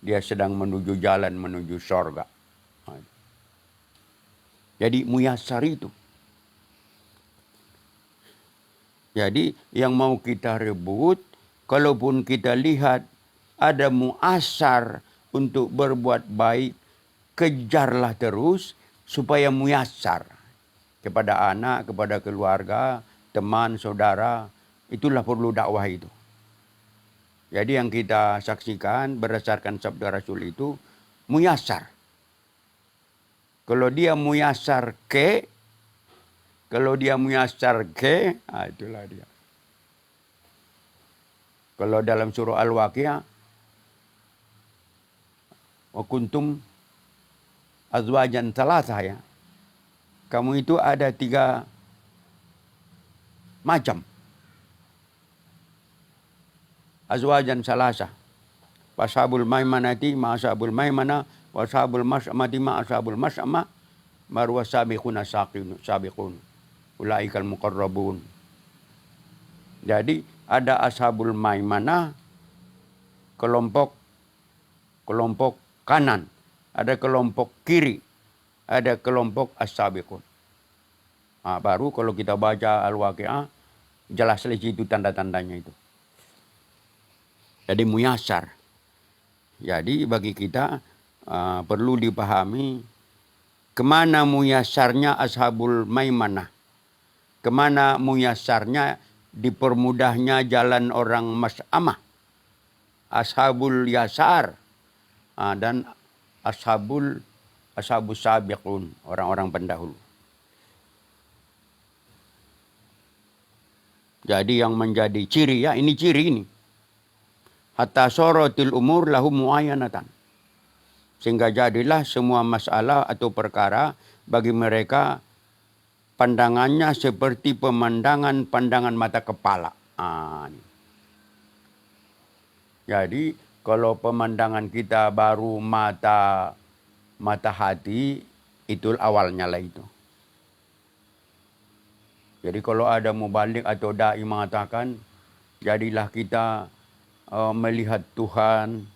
dia sedang menuju jalan menuju sorga. Jadi muyassar itu. Jadi yang mau kita rebut, kalaupun kita lihat ada muassar untuk berbuat baik, kejarlah terus supaya muyassar. Kepada anak, kepada keluarga, teman, saudara, itulah perlu dakwah itu. Jadi yang kita saksikan berdasarkan sabda Rasul itu muyassar. Kalau dia muyassar itulah dia. Kalau dalam surah Al-Waqiah, wa kuntum azwajan thalatha ya. Kamu itu ada 3 macam. Azwajan salasa. Washabul maimanati ma'ashabul maimana. Washabul mas'amati ma'ashabul mas'amah. Marwa sabiquna sabiqun. Ulaikal muqarrabun. Jadi ada ashabul maimana, kelompok kanan. Ada kelompok kiri. Ada kelompok as-sabiqun. Baru kalau kita baca Al-Waqiah, jelas lagi itu tanda-tandanya itu. Jadi muyassar. Jadi bagi kita perlu dipahami kemana muyassarnya ashabul maimanah. Kemana muyassarnya dipermudahnya jalan orang mas'amah. Ashabul yasar. Dan ashabus sabiqun, orang-orang pendahulu. Jadi yang menjadi ciri ya, ini ciri ini. Hatta sorotil umur lahum muayyanatan. Sehingga jadilah semua masalah atau perkara bagi mereka pandangannya seperti pandangan mata kepala. Jadi kalau pemandangan kita baru mata hati, itu awalnya lah itu. Jadi kalau ada mubalik atau da'i mengatakan, jadilah kita melihat Tuhan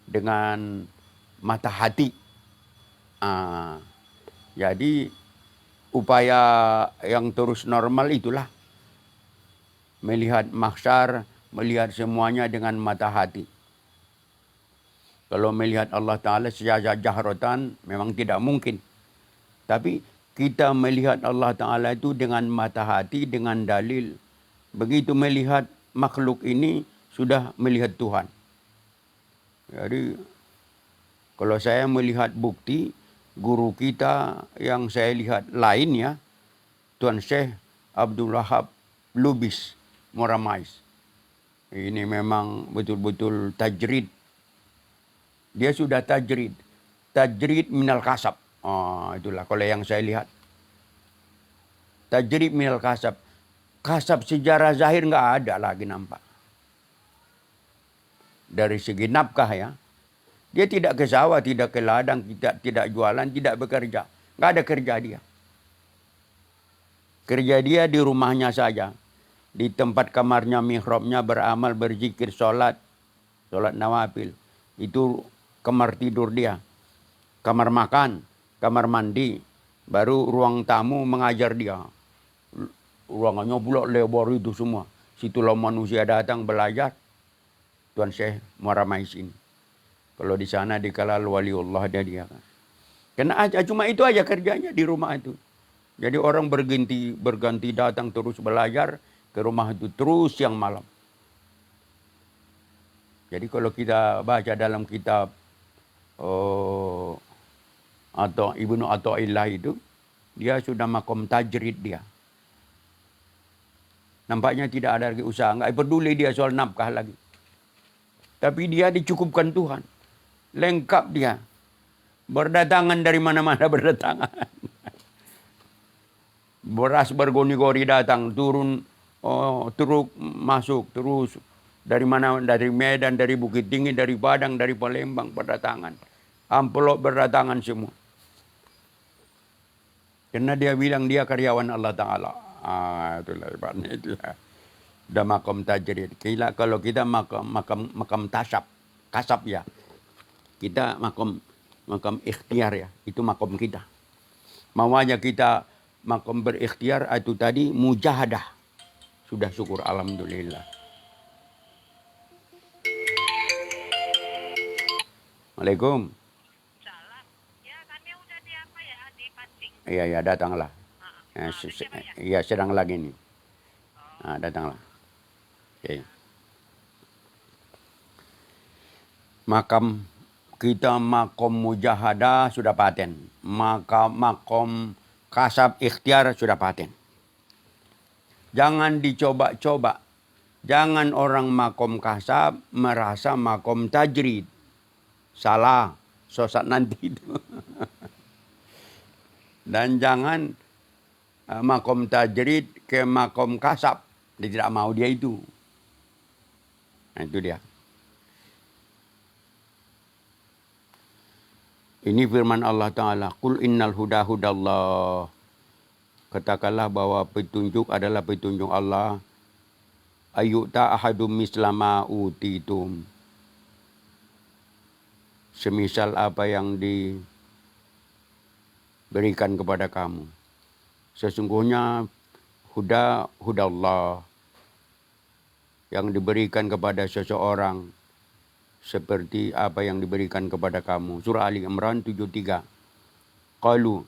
dengan mata hati. Jadi upaya yang terus normal itulah. Melihat mahsyar, melihat semuanya dengan mata hati. Kalau melihat Allah Ta'ala secara jahratan memang tidak mungkin. Tapi kita melihat Allah Ta'ala itu dengan mata hati, dengan dalil. Begitu melihat makhluk ini, sudah melihat Tuhan. Jadi kalau saya melihat bukti, guru kita yang saya lihat lain ya, Tuan Syekh Abdul Wahab Lubis Moramais. Ini memang betul-betul tajrid. Dia sudah tajrid. Tajrid minal kasab. Itulah kalau yang saya lihat. Tajrid minal kasab. Kasab sejarah zahir nggak ada lagi nampak. Dari segi nafkah ya. Dia tidak ke sawah, tidak ke ladang, tidak jualan, tidak bekerja. Nggak ada kerja dia. Kerja dia di rumahnya saja. Di tempat kamarnya, mihrabnya, beramal, berzikir, sholat nawafil. Itu kamar tidur dia. Kamar makan, kamar mandi, baru ruang tamu mengajar dia. Ruangannya pula lebar itu semua. Situlah manusia datang belajar. Tuan Syekh Moramais ini. Kalau di sana dikalal waliullah dia kan. Kena aja, cuma itu aja kerjanya di rumah itu. Jadi orang berganti datang terus belajar ke rumah itu terus siang malam. Jadi kalau kita baca dalam kitab atau Ibnu Athaillah itu, dia sudah makom tajrid dia. Nampaknya tidak ada lagi usaha, nggak peduli dia soal nafkah lagi. Tapi dia dicukupkan Tuhan. Lengkap dia. Berdatangan dari mana-mana berdatangan. Beras bergoni-goni datang, turun, truk masuk, terus dari mana, dari Medan, dari Bukit Tinggi, dari Padang, dari Palembang berdatangan. Amplop berdatangan semua. Karena dia bilang dia karyawan Allah Ta'ala. Itulah hebatnya itu. Udah makom tajrid. Kalau kita makam tasab, kasab ya. Kita makom ikhtiar ya. Itu makom kita. Maunya kita makom berikhtiar itu tadi mujahadah. Sudah syukur alhamdulillah. Assalamualaikum. Salam. Ya, kami udah dipancing. Iya, datanglah. Iya, sedang lagi nih. Datanglah. Oke. Makam kita makom mujahadah sudah paten. Makom kasab ikhtiar sudah paten. Jangan dicoba-coba. Jangan orang makom kasab merasa makom tajrid. Salah. Sesat nanti itu. Dan jangan makom tajrid ke makom kasab. Dia tidak mau dia itu. Nah itu dia. Ini firman Allah Ta'ala. Qul innal huda hudallah. Katakanlah bahwa petunjuk adalah petunjuk Allah. Ayyuta ahadum mislama utitum. Semisal apa yang diberikan kepada kamu. Sesungguhnya hudallah. Yang diberikan kepada seseorang. Seperti apa yang diberikan kepada kamu. Surah Ali Imran 73. Qalu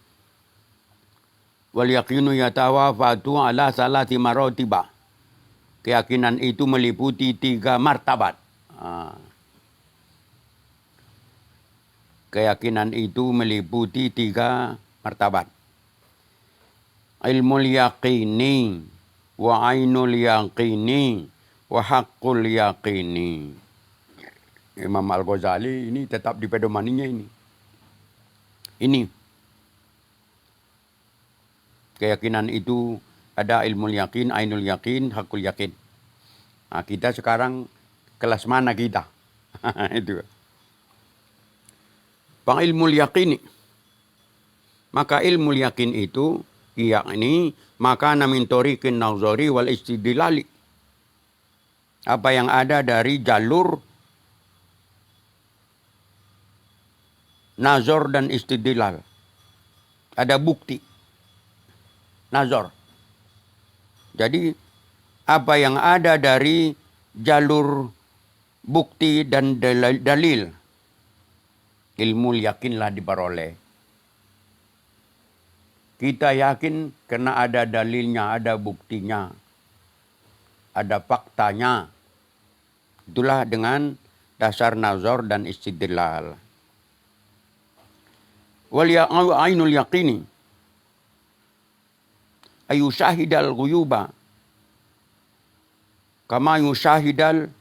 wal yaqinu yatawafatu ala salati marotibah. Keyakinan itu meliputi 3 martabat. Keyakinan itu meliputi 3 martabat. Ilmul yaqini wa ainul yaqini wa haqqul yaqini. Imam Al-Ghazali ini tetap di pedomaninya ini. Ini. Keyakinan itu ada ilmu yakin, ainul yakin, hakul yakin. Nah, kita sekarang kelas mana kita? Itu. Pang ilmu yakin. Maka ilmu yakin itu yakni maka min tariqin nazari wal istidlali. Apa yang ada dari jalur nazar dan istidlal. Ada bukti. Nazar. Jadi apa yang ada dari jalur bukti dan dalil. Ilmu yakinlah diperoleh. Kita yakin karena ada dalilnya, ada buktinya. Ada faktanya. Itulah dengan dasar nazar dan istidlal. ainul yaqini ayushahidal ghuyuba kama ayushahidal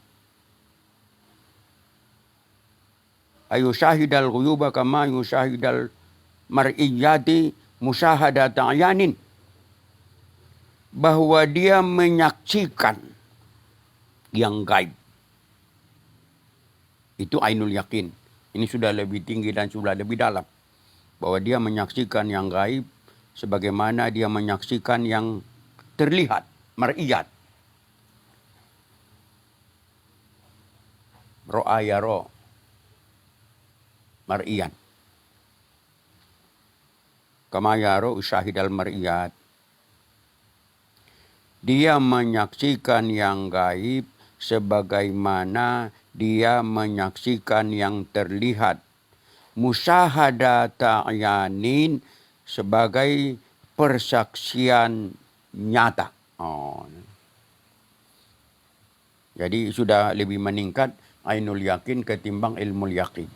ghuyuba kama yushahidal mar'iyati musyahadat ayanin, bahwa dia menyaksikan yang gaib. Itu ainul yakin. Ini sudah lebih tinggi dan sudah lebih dalam. Bahwa dia menyaksikan yang gaib sebagaimana dia menyaksikan yang terlihat, mar'iyat. Ro'a yaro, mar'iyat. Kama yaro usyahidal mar'iyat. Dia menyaksikan yang gaib sebagaimana dia menyaksikan yang terlihat. Musyahadata ayanin sebagai persaksian nyata. Jadi sudah lebih meningkat ainul yakin ketimbang ilmu yakin.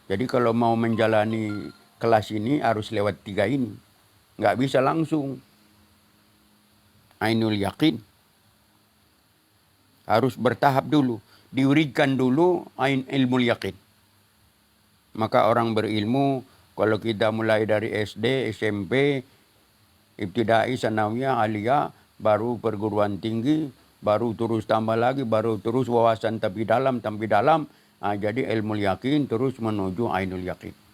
Jadi kalau mau menjalani kelas ini harus lewat 3 ini. Nggak bisa langsung ainul yakin. Harus bertahap dulu. Diuridkan dulu ilmu yakin. Maka orang berilmu, kalau kita mulai dari SD, SMP, ibtidai, sanawiyah, aliyah, baru perguruan tinggi, baru terus tambah lagi, baru terus wawasan tapi dalam. Jadi ilmu yakin terus menuju ainul yakin.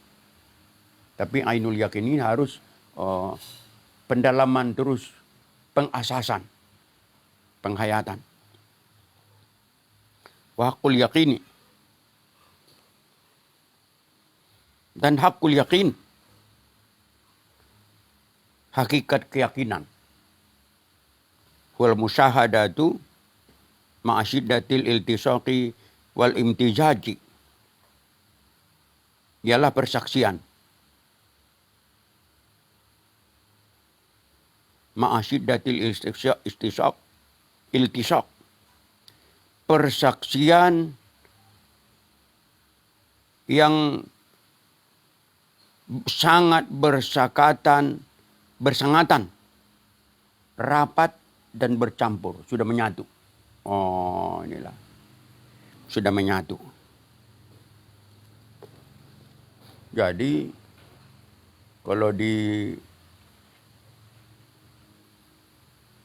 Tapi ainul yakin ini harus pendalaman terus, pengasasan, penghayatan. Wa haqqul yaqini. Dan haqqul yaqin, hakikat keyakinan. Wal musyahadatu ma'asyiddatil iltisaqi wal imtijaji. Ialah persaksian. Ma'asyiddatil iltisaq. Persaksian yang sangat bersangatan, rapat dan bercampur, sudah menyatu. Inilah. Sudah menyatu. Jadi kalau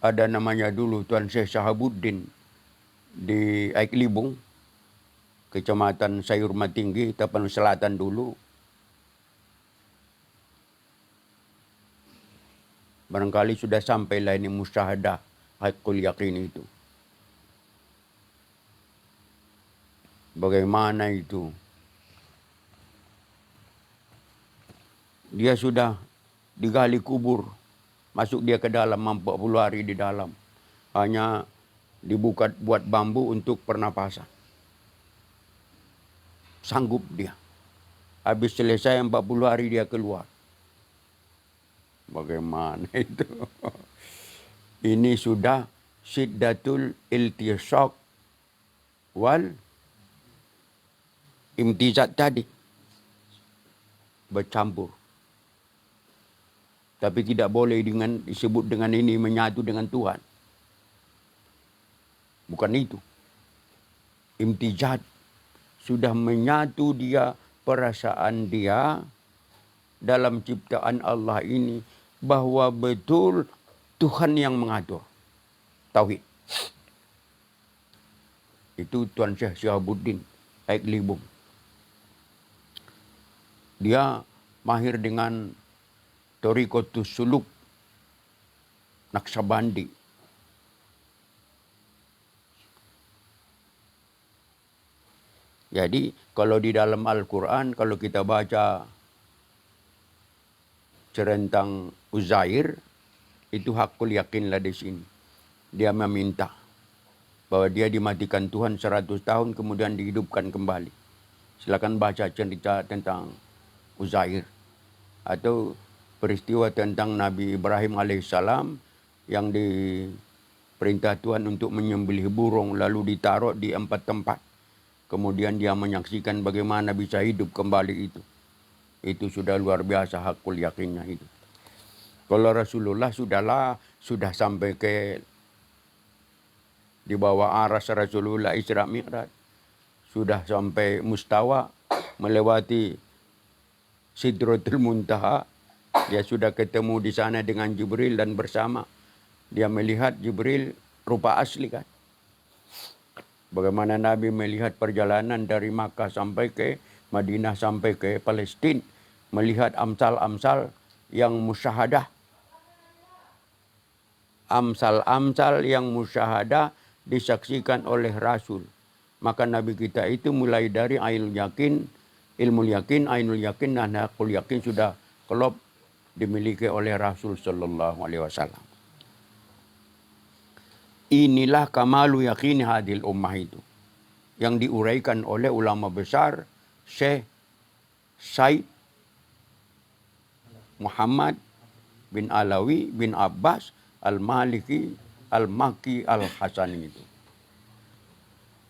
ada namanya dulu Tuan Syekh Shahabuddin di Aiklibung, Kecamatan Sayur Matinggi, Tapanuli Selatan dulu. Barangkali sudah sampailah ini musyahadah haqqul yakin itu. Bagaimana itu? Dia sudah digali kubur, masuk dia ke dalam 40 hari di dalam. Hanya dibuka buat bambu untuk pernapasan. Sanggup dia. Habis selesai 40 hari dia keluar. Bagaimana itu? Ini sudah syiddatul iltisaq wal imtizat tadi. Bercampur. Tapi tidak boleh disebut dengan ini menyatu dengan Tuhan. Bukan itu. Imtijad. Sudah menyatu dia, perasaan dia dalam ciptaan Allah ini, bahwa betul Tuhan yang mengatur. Tauhid. Itu Tuan Syekh Shahabuddin Aiklibung. Dia mahir dengan Thariqatus Suluk Naqsyabandi. Jadi kalau di dalam Al-Quran, kalau kita baca cerentang Uzair, itu haqqul yakinlah di sini. Dia meminta bahwa dia dimatikan Tuhan 100 tahun kemudian dihidupkan kembali. Silakan baca cerita tentang Uzair. Atau peristiwa tentang Nabi Ibrahim alaihissalam yang diperintah Tuhan untuk menyembelih burung lalu ditaruh di 4 tempat. Kemudian dia menyaksikan bagaimana bisa hidup kembali itu. Itu sudah luar biasa hakul yakinnya itu. Kalau Rasulullah sudah sampai ke di bawah aras Rasulullah Isra Mi'raj. Sudah sampai mustawa, melewati Sidratul Muntaha. Dia sudah ketemu di sana dengan Jibril dan bersama. Dia melihat Jibril rupa asli kan. Bagaimana Nabi melihat perjalanan dari Makkah sampai ke Madinah sampai ke Palestina. Melihat amsal-amsal yang musyahadah. Amsal-amsal yang musyahadah disaksikan oleh Rasul. Maka Nabi kita itu mulai dari ainul yakin, ilmu yakin, ainul yakin, dan hakul yakin sudah kelop dimiliki oleh Rasul Sallallahu Alaihi Wasallam. Inilah kamalu yakin hadil ummah itu. Yang diuraikan oleh ulama besar Syekh Said Muhammad bin Alawi bin Abbas Al-Maliki Al-Makki Al-Hasani itu.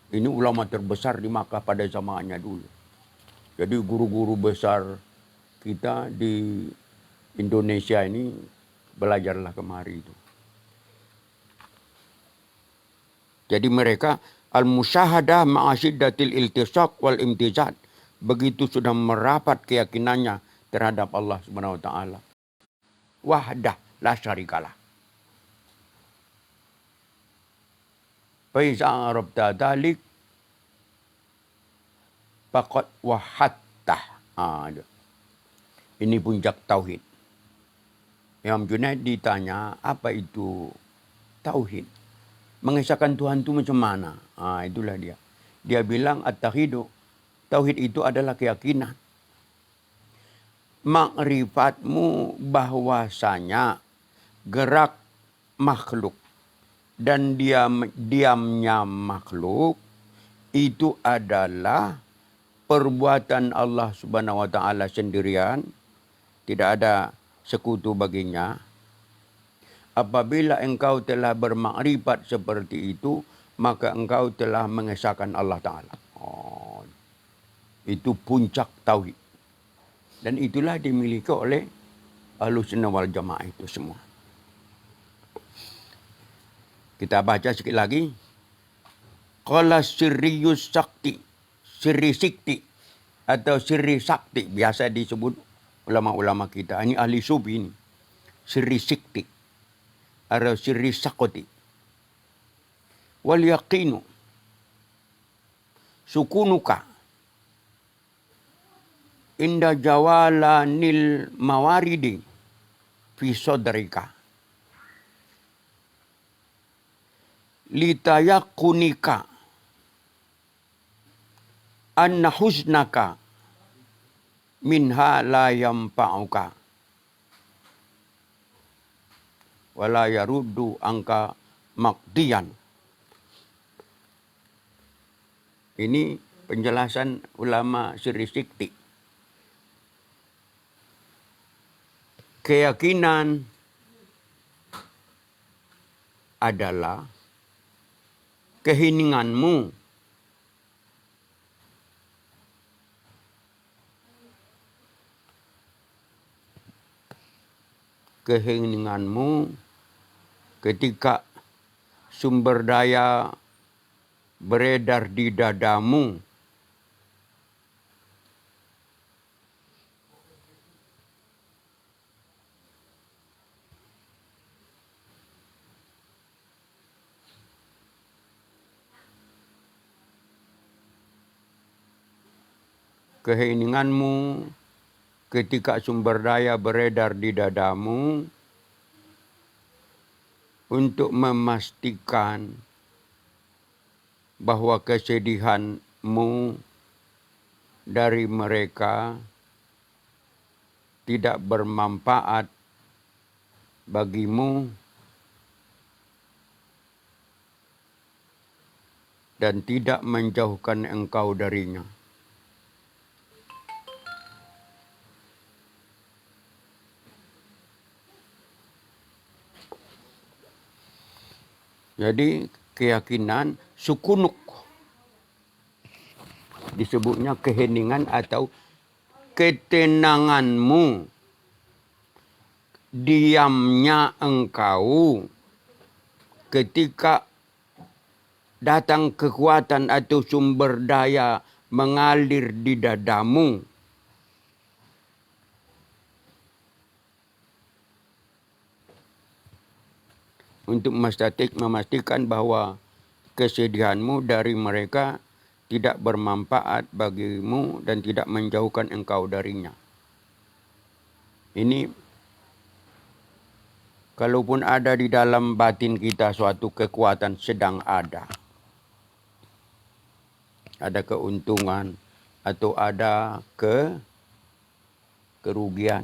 Ini ulama terbesar di Makkah pada zamannya dulu. Jadi guru-guru besar kita di Indonesia ini belajarlah kemari itu. Jadi mereka al-musyahadah ma'asyiddatil iltisaq wal imtizad. Begitu sudah merapat keyakinannya terhadap Allah Subhanahu wa taala. Wahdah la syarikalah. Fa iza arabta dzalik faqad wahadta. Ini puncak tauhid. Imam Junaid ditanya, apa itu tauhid? Mengesahkan Tuhan itu macam mana? Itulah dia. Dia bilang at-tauhidu. Tauhid itu adalah keyakinan. Makrifatmu bahwasanya gerak makhluk dan diamnya makhluk itu adalah perbuatan Allah Subhanahu wa taala sendirian, tidak ada sekutu baginya. Apabila engkau telah bermakrifat seperti itu, maka engkau telah mengesahkan Allah taala. Itu puncak tauhid. Dan itulah dimiliki oleh Ahlussunnah wal Jamaah itu semua. Kita baca sikit lagi. Qala sirriyus sakti. Sirri sikti. Atau sirri sakti. Biasa disebut ulama-ulama kita. Ini ahli sufi ini. Sirri sikti. Atau sirri sakti. Wal yaqinu. Sukunuka. Inda jawalanil mawaridi fi sodrika. Litayakunika anna husnaka minha la yampa'uka wala yaruddu angka maqdiyan. Ini penjelasan ulama sirri sikti. Keyakinan adalah keheninganmu ketika sumber daya beredar di dadamu keheninganmu ketika sumber daya beredar di dadamu untuk memastikan bahwa kesedihanmu dari mereka tidak bermanfaat bagimu dan tidak menjauhkan engkau darinya. Jadi keyakinan sukunuk disebutnya keheningan atau ketenanganmu, diamnya engkau ketika datang kekuatan atau sumber daya mengalir di dadamu. Untuk memastikan bahwa kesedihanmu dari mereka tidak bermanfaat bagimu dan tidak menjauhkan engkau darinya. Ini kalaupun ada di dalam batin kita suatu kekuatan sedang ada keuntungan atau ada kerugian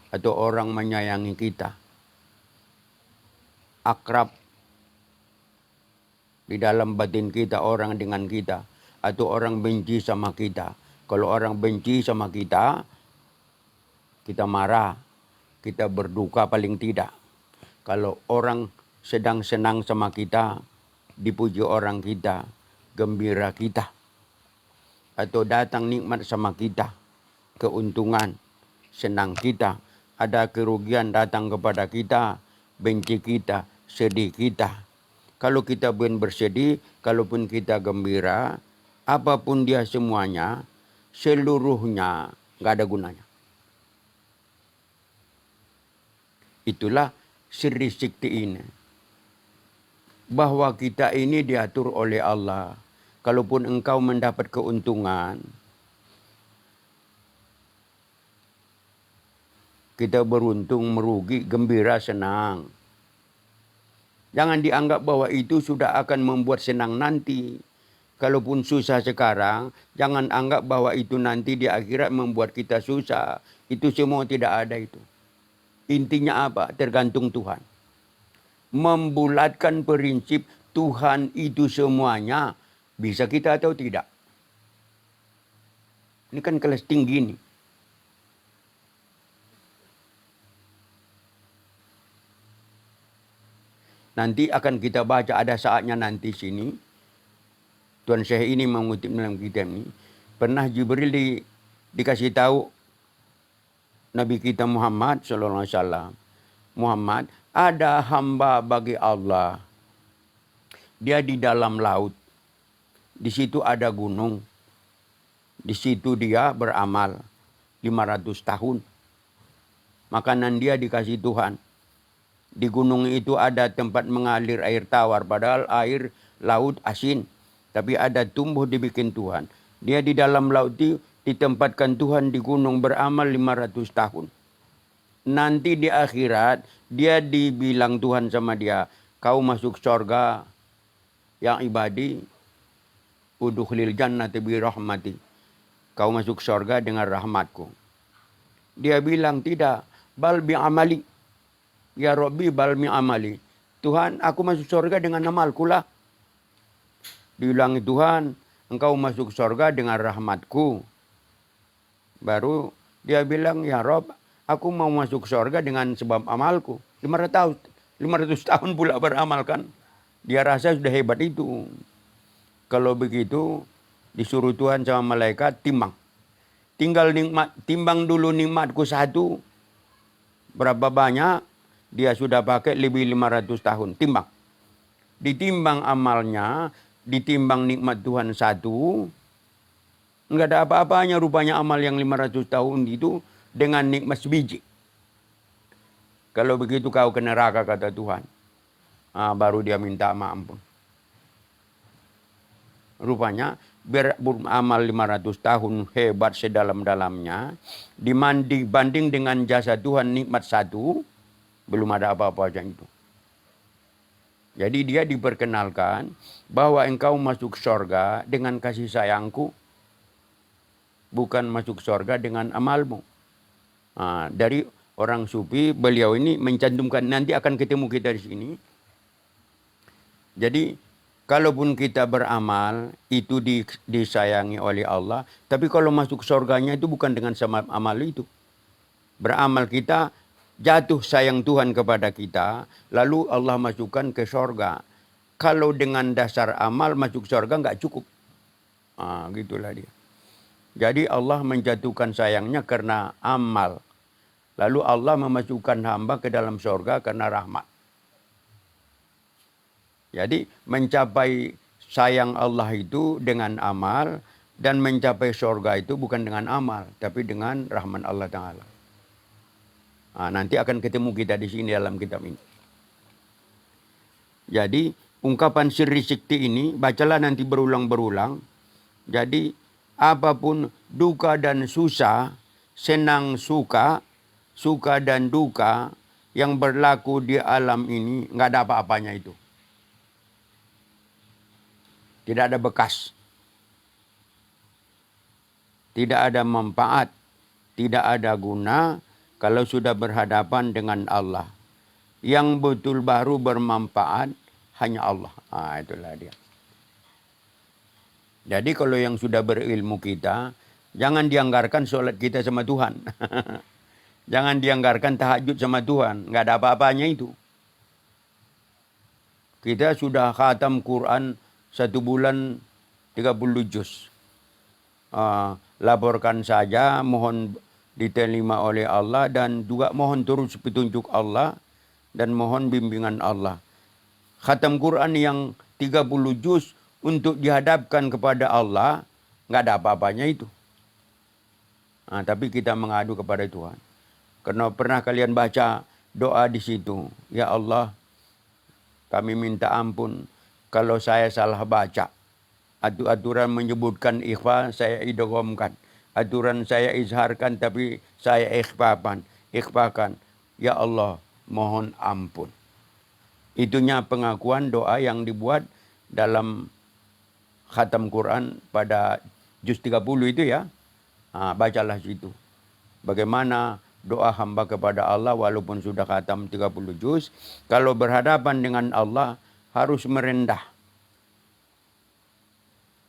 atau orang menyayangi kita, akrab di dalam batin kita orang dengan kita, atau orang benci sama kita. Kalau orang benci sama kita, kita marah, kita berduka paling tidak. Kalau orang sedang senang sama kita, dipuji orang kita, gembira kita, atau datang nikmat sama kita, keuntungan, senang kita, ada kerugian datang kepada kita, benci kita, sedih kita. Kalau kita pun bersedih, kalaupun kita gembira, apapun dia semuanya, seluruhnya nggak ada gunanya. Itulah siri sikti ini. Bahwa kita ini diatur oleh Allah. Kalaupun engkau mendapat keuntungan, kita beruntung, merugi, gembira, senang. Jangan dianggap bahwa itu sudah akan membuat senang nanti. Kalaupun susah sekarang, jangan anggap bahwa itu nanti di akhirat membuat kita susah. Itu semua tidak ada itu. Intinya apa? Tergantung Tuhan. Membulatkan prinsip Tuhan itu semuanya. Bisa kita atau tidak? Ini kan kelas tinggi nih. Nanti akan kita baca, ada saatnya nanti sini. Tuan Syekh ini mengutip dalam kitab ini. Pernah Jibril dikasih tahu Nabi kita Muhammad SAW. Muhammad, ada hamba bagi Allah. Dia di dalam laut. Di situ ada gunung. Di situ dia beramal 500 tahun. Makanan dia dikasih Tuhan. Di gunung itu ada tempat mengalir air tawar. Padahal air laut asin. Tapi ada tumbuh dibikin Tuhan. Dia di dalam laut itu ditempatkan Tuhan di gunung beramal 500 tahun. Nanti di akhirat dia dibilang Tuhan sama dia. Kau masuk surga yang ibadi. Udkhulil jannati bi rahmati. Kau masuk surga dengan rahmatku. Dia bilang tidak. Bal bi amali. Ya Rabbi bal bi amali. Tuhan, aku masuk surga dengan amalku lah. Diulangi Tuhan, engkau masuk surga dengan rahmatku. Baru dia bilang, ya Rob, aku mau masuk surga dengan sebab amalku. 500 tahun pula beramal kan. Dia rasa sudah hebat itu. Kalau begitu, disuruh Tuhan sama malaikat, timbang. Tinggal nikmat, timbang dulu nikmatku satu. Berapa banyak, dia sudah pakai lebih 500 tahun. Timbang. Ditimbang amalnya, ditimbang nikmat Tuhan satu. Enggak ada apa-apanya rupanya amal yang 500 tahun itu dengan nikmat sebiji. Kalau begitu kau ke neraka kata Tuhan. Baru dia minta ampun. Rupanya beramal 500 tahun hebat sedalam-dalamnya. Dibanding dengan jasa Tuhan nikmat satu. Belum ada apa-apa aja itu. Jadi dia diperkenalkan bahwa engkau masuk surga dengan kasih sayangku. Bukan masuk surga dengan amalmu. Dari orang sufi, beliau ini mencantumkan, nanti akan ketemu kita di sini. Jadi, kalaupun kita beramal, itu disayangi oleh Allah. Tapi kalau masuk surganya itu bukan dengan sama amal itu. Beramal kita, jatuh sayang Tuhan kepada kita, lalu Allah masukkan ke surga. Kalau dengan dasar amal masuk surga nggak cukup. Gitulah dia. Jadi Allah menjatuhkan sayangnya karena amal. Lalu Allah memasukkan hamba ke dalam surga karena rahmat. Jadi mencapai sayang Allah itu dengan amal, dan mencapai surga itu bukan dengan amal, tapi dengan rahmat Allah Ta'ala. Nah, nanti akan ketemu kita di sini dalam kitab ini. Jadi ungkapan sirri sikti ini bacalah nanti berulang-berulang. Jadi apapun duka dan susah, senang suka, suka dan duka yang berlaku di alam ini, nggak ada apa-apanya itu. Tidak ada bekas. Tidak ada manfaat. Tidak ada guna kalau sudah berhadapan dengan Allah. Yang betul baru bermanfaat hanya Allah. Itulah dia. Jadi kalau yang sudah berilmu kita, jangan dianggarkan sholat kita sama Tuhan. Jangan dianggarkan tahajud sama Tuhan. Nggak ada apa-apanya itu. Kita sudah khatam Quran 1 bulan 30 juz. Laporkan saja, mohon diterima oleh Allah, dan juga mohon terus petunjuk Allah dan mohon bimbingan Allah. Khatam Quran yang 30 juz untuk dihadapkan kepada Allah, nggak ada apa-apanya itu. Tapi kita mengadu kepada Tuhan. Karena pernah kalian baca doa di situ, ya Allah, kami minta ampun kalau saya salah baca. Aturan menyebutkan ikhfa, saya idghamkan. Aturan saya izharkan, tapi saya ikhfakan. Ya Allah, mohon ampun. Itunya pengakuan doa yang dibuat dalam khatam Quran pada juz 30 itu ya. Bacalah situ. Bagaimana doa hamba kepada Allah walaupun sudah khatam 30 juz. Kalau berhadapan dengan Allah harus merendah.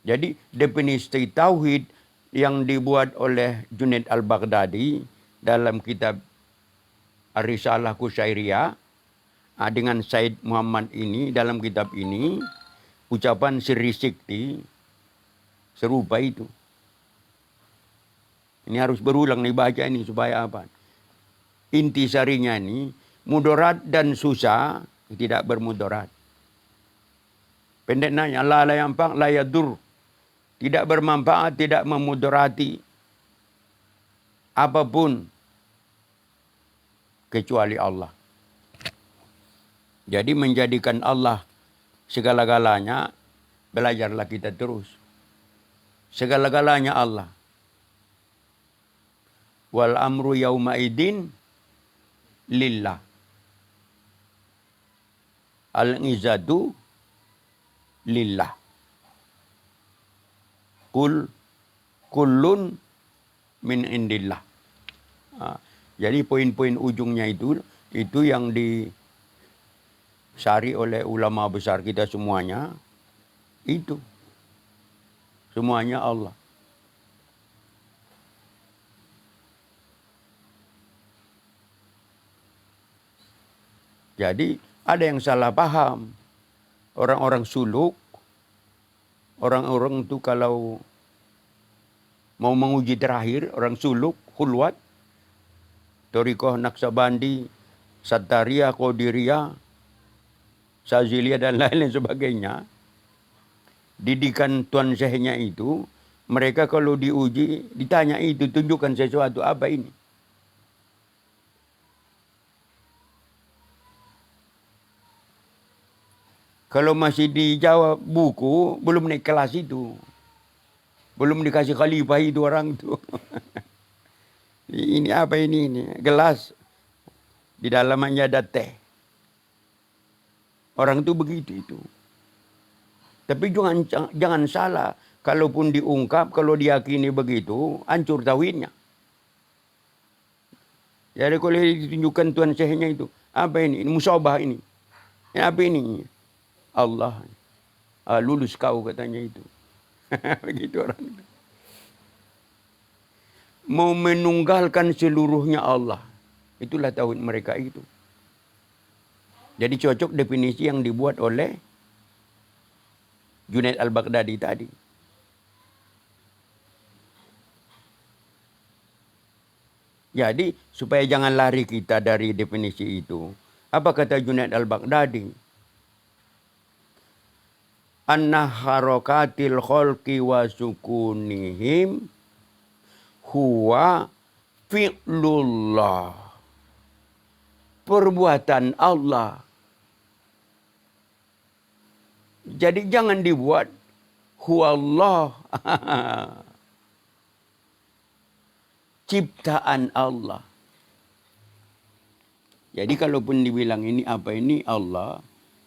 Jadi definisi tauhid yang dibuat oleh Junaid al-Baghdadi dalam kitab Ar-Risalah Qusyairiyah dengan Said Muhammad ini dalam kitab ini, ucapan sirri sikti serupa itu. Ini harus berulang dibaca ini supaya apa? Inti sarinya ini mudarat dan susah tidak bermudarat. Pendek nanya, la yanfa' la yadur. Tidak bermanfaat, tidak memudarati apapun kecuali Allah. Jadi menjadikan Allah segala-galanya, belajarlah kita terus. Segala-galanya Allah. Wal amru yauma idin lillah. Al-izadu lillah. Kullun min indillah. Jadi poin-poin ujungnya itu yang disari oleh ulama besar kita semuanya. Itu. Semuanya Allah. Jadi ada yang salah paham. Orang-orang suluk, orang-orang itu kalau mau menguji terakhir, orang suluk, khulwat, Thariqah Naqsabandi, Sattariyah, Qadiriyah, Saziliyah dan lain-lain sebagainya. Didikan tuan syekhnya itu, mereka kalau diuji, ditanya itu, tunjukkan sesuatu, apa ini? Kalau masih dijawab buku, belum naik kelas itu. Belum dikasih khalifah itu orang itu. Ini apa ini? Gelas. Di dalamnya ada teh. Orang itu begitu itu. Tapi jangan salah. Kalaupun diungkap, kalau diyakini begitu, hancur tauhidnya. Jadi kalau ditunjukkan tuan syekhnya itu, apa ini? Ini musabah ini. Ini apa ini? Allah. Lulus kau katanya itu. Begitu orang itu. Mau menunggalkan seluruhnya Allah. Itulah tauhid mereka itu. Jadi cocok definisi yang dibuat oleh Junaid al-Baghdadi tadi. Jadi supaya jangan lari kita dari definisi itu. Apa kata Junaid al-Baghdadi? Anna harakatil khalqi wa sukunihim huwa fi'lullah. Perbuatan Allah. Jadi jangan dibuat huwallah. Ciptaan Allah. Jadi kalaupun dibilang ini apa ini Allah,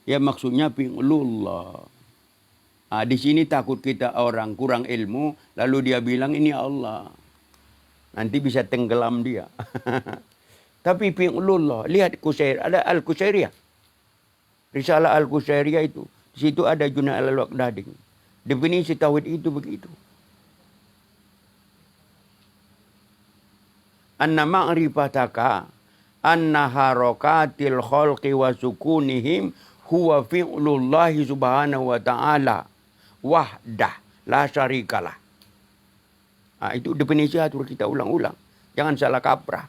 ya maksudnya fi'lullah. Di sini takut kita orang kurang ilmu, lalu dia bilang ini Allah. Nanti bisa tenggelam dia. Tapi fi'lullah, lihat ada Al-Qusairiyah. Risalah Al-Qusairiyah itu. Di situ ada Junaid al-Baghdadi. Definisi tauhid itu begitu. Anna ma'rifataka anna harakatil khalqi wa sukunihim huwa fi'lullahi subhanahu wa ta'ala wahdah la syarikalah. Itu definisi atur kita ulang-ulang. Jangan salah kaprah.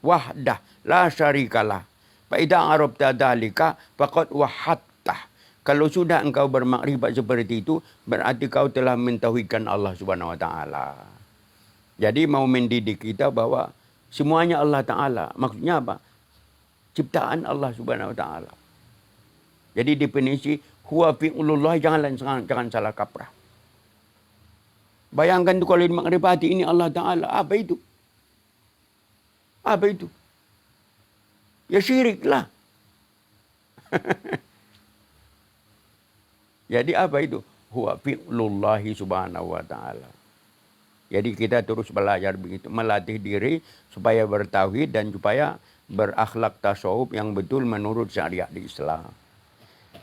Wahdah la syarikalah. Fa idza arabta dzalika faqad wahadta. Kalau sudah engkau bermakrifat seperti itu, berarti kau telah mentauhidkan Allah Subhanahu wa taala. Jadi mau mendidik kita bahwa semuanya Allah Ta'ala. Maksudnya apa? Ciptaan Allah Subhanahu wa taala. Jadi definisi huwa fi'lullah, jangan salah kaprah. Bayangkan tu kalau dimakrifati ini Allah Ta'ala, apa itu? Apa itu? Ya syiriklah. Jadi apa itu? Huwa fi'lullahi subhanahu wa ta'ala. Jadi kita terus belajar begitu. Melatih diri supaya bertauhid dan supaya berakhlak tasawuf yang betul menurut syariat di Islam.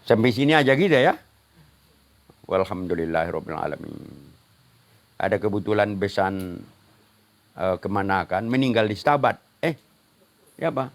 Sampai sini aja kita ya. Walhamdulillahirabbil alamin. Ada kebetulan besan kemanakan meninggal di Stabat. Ya apa?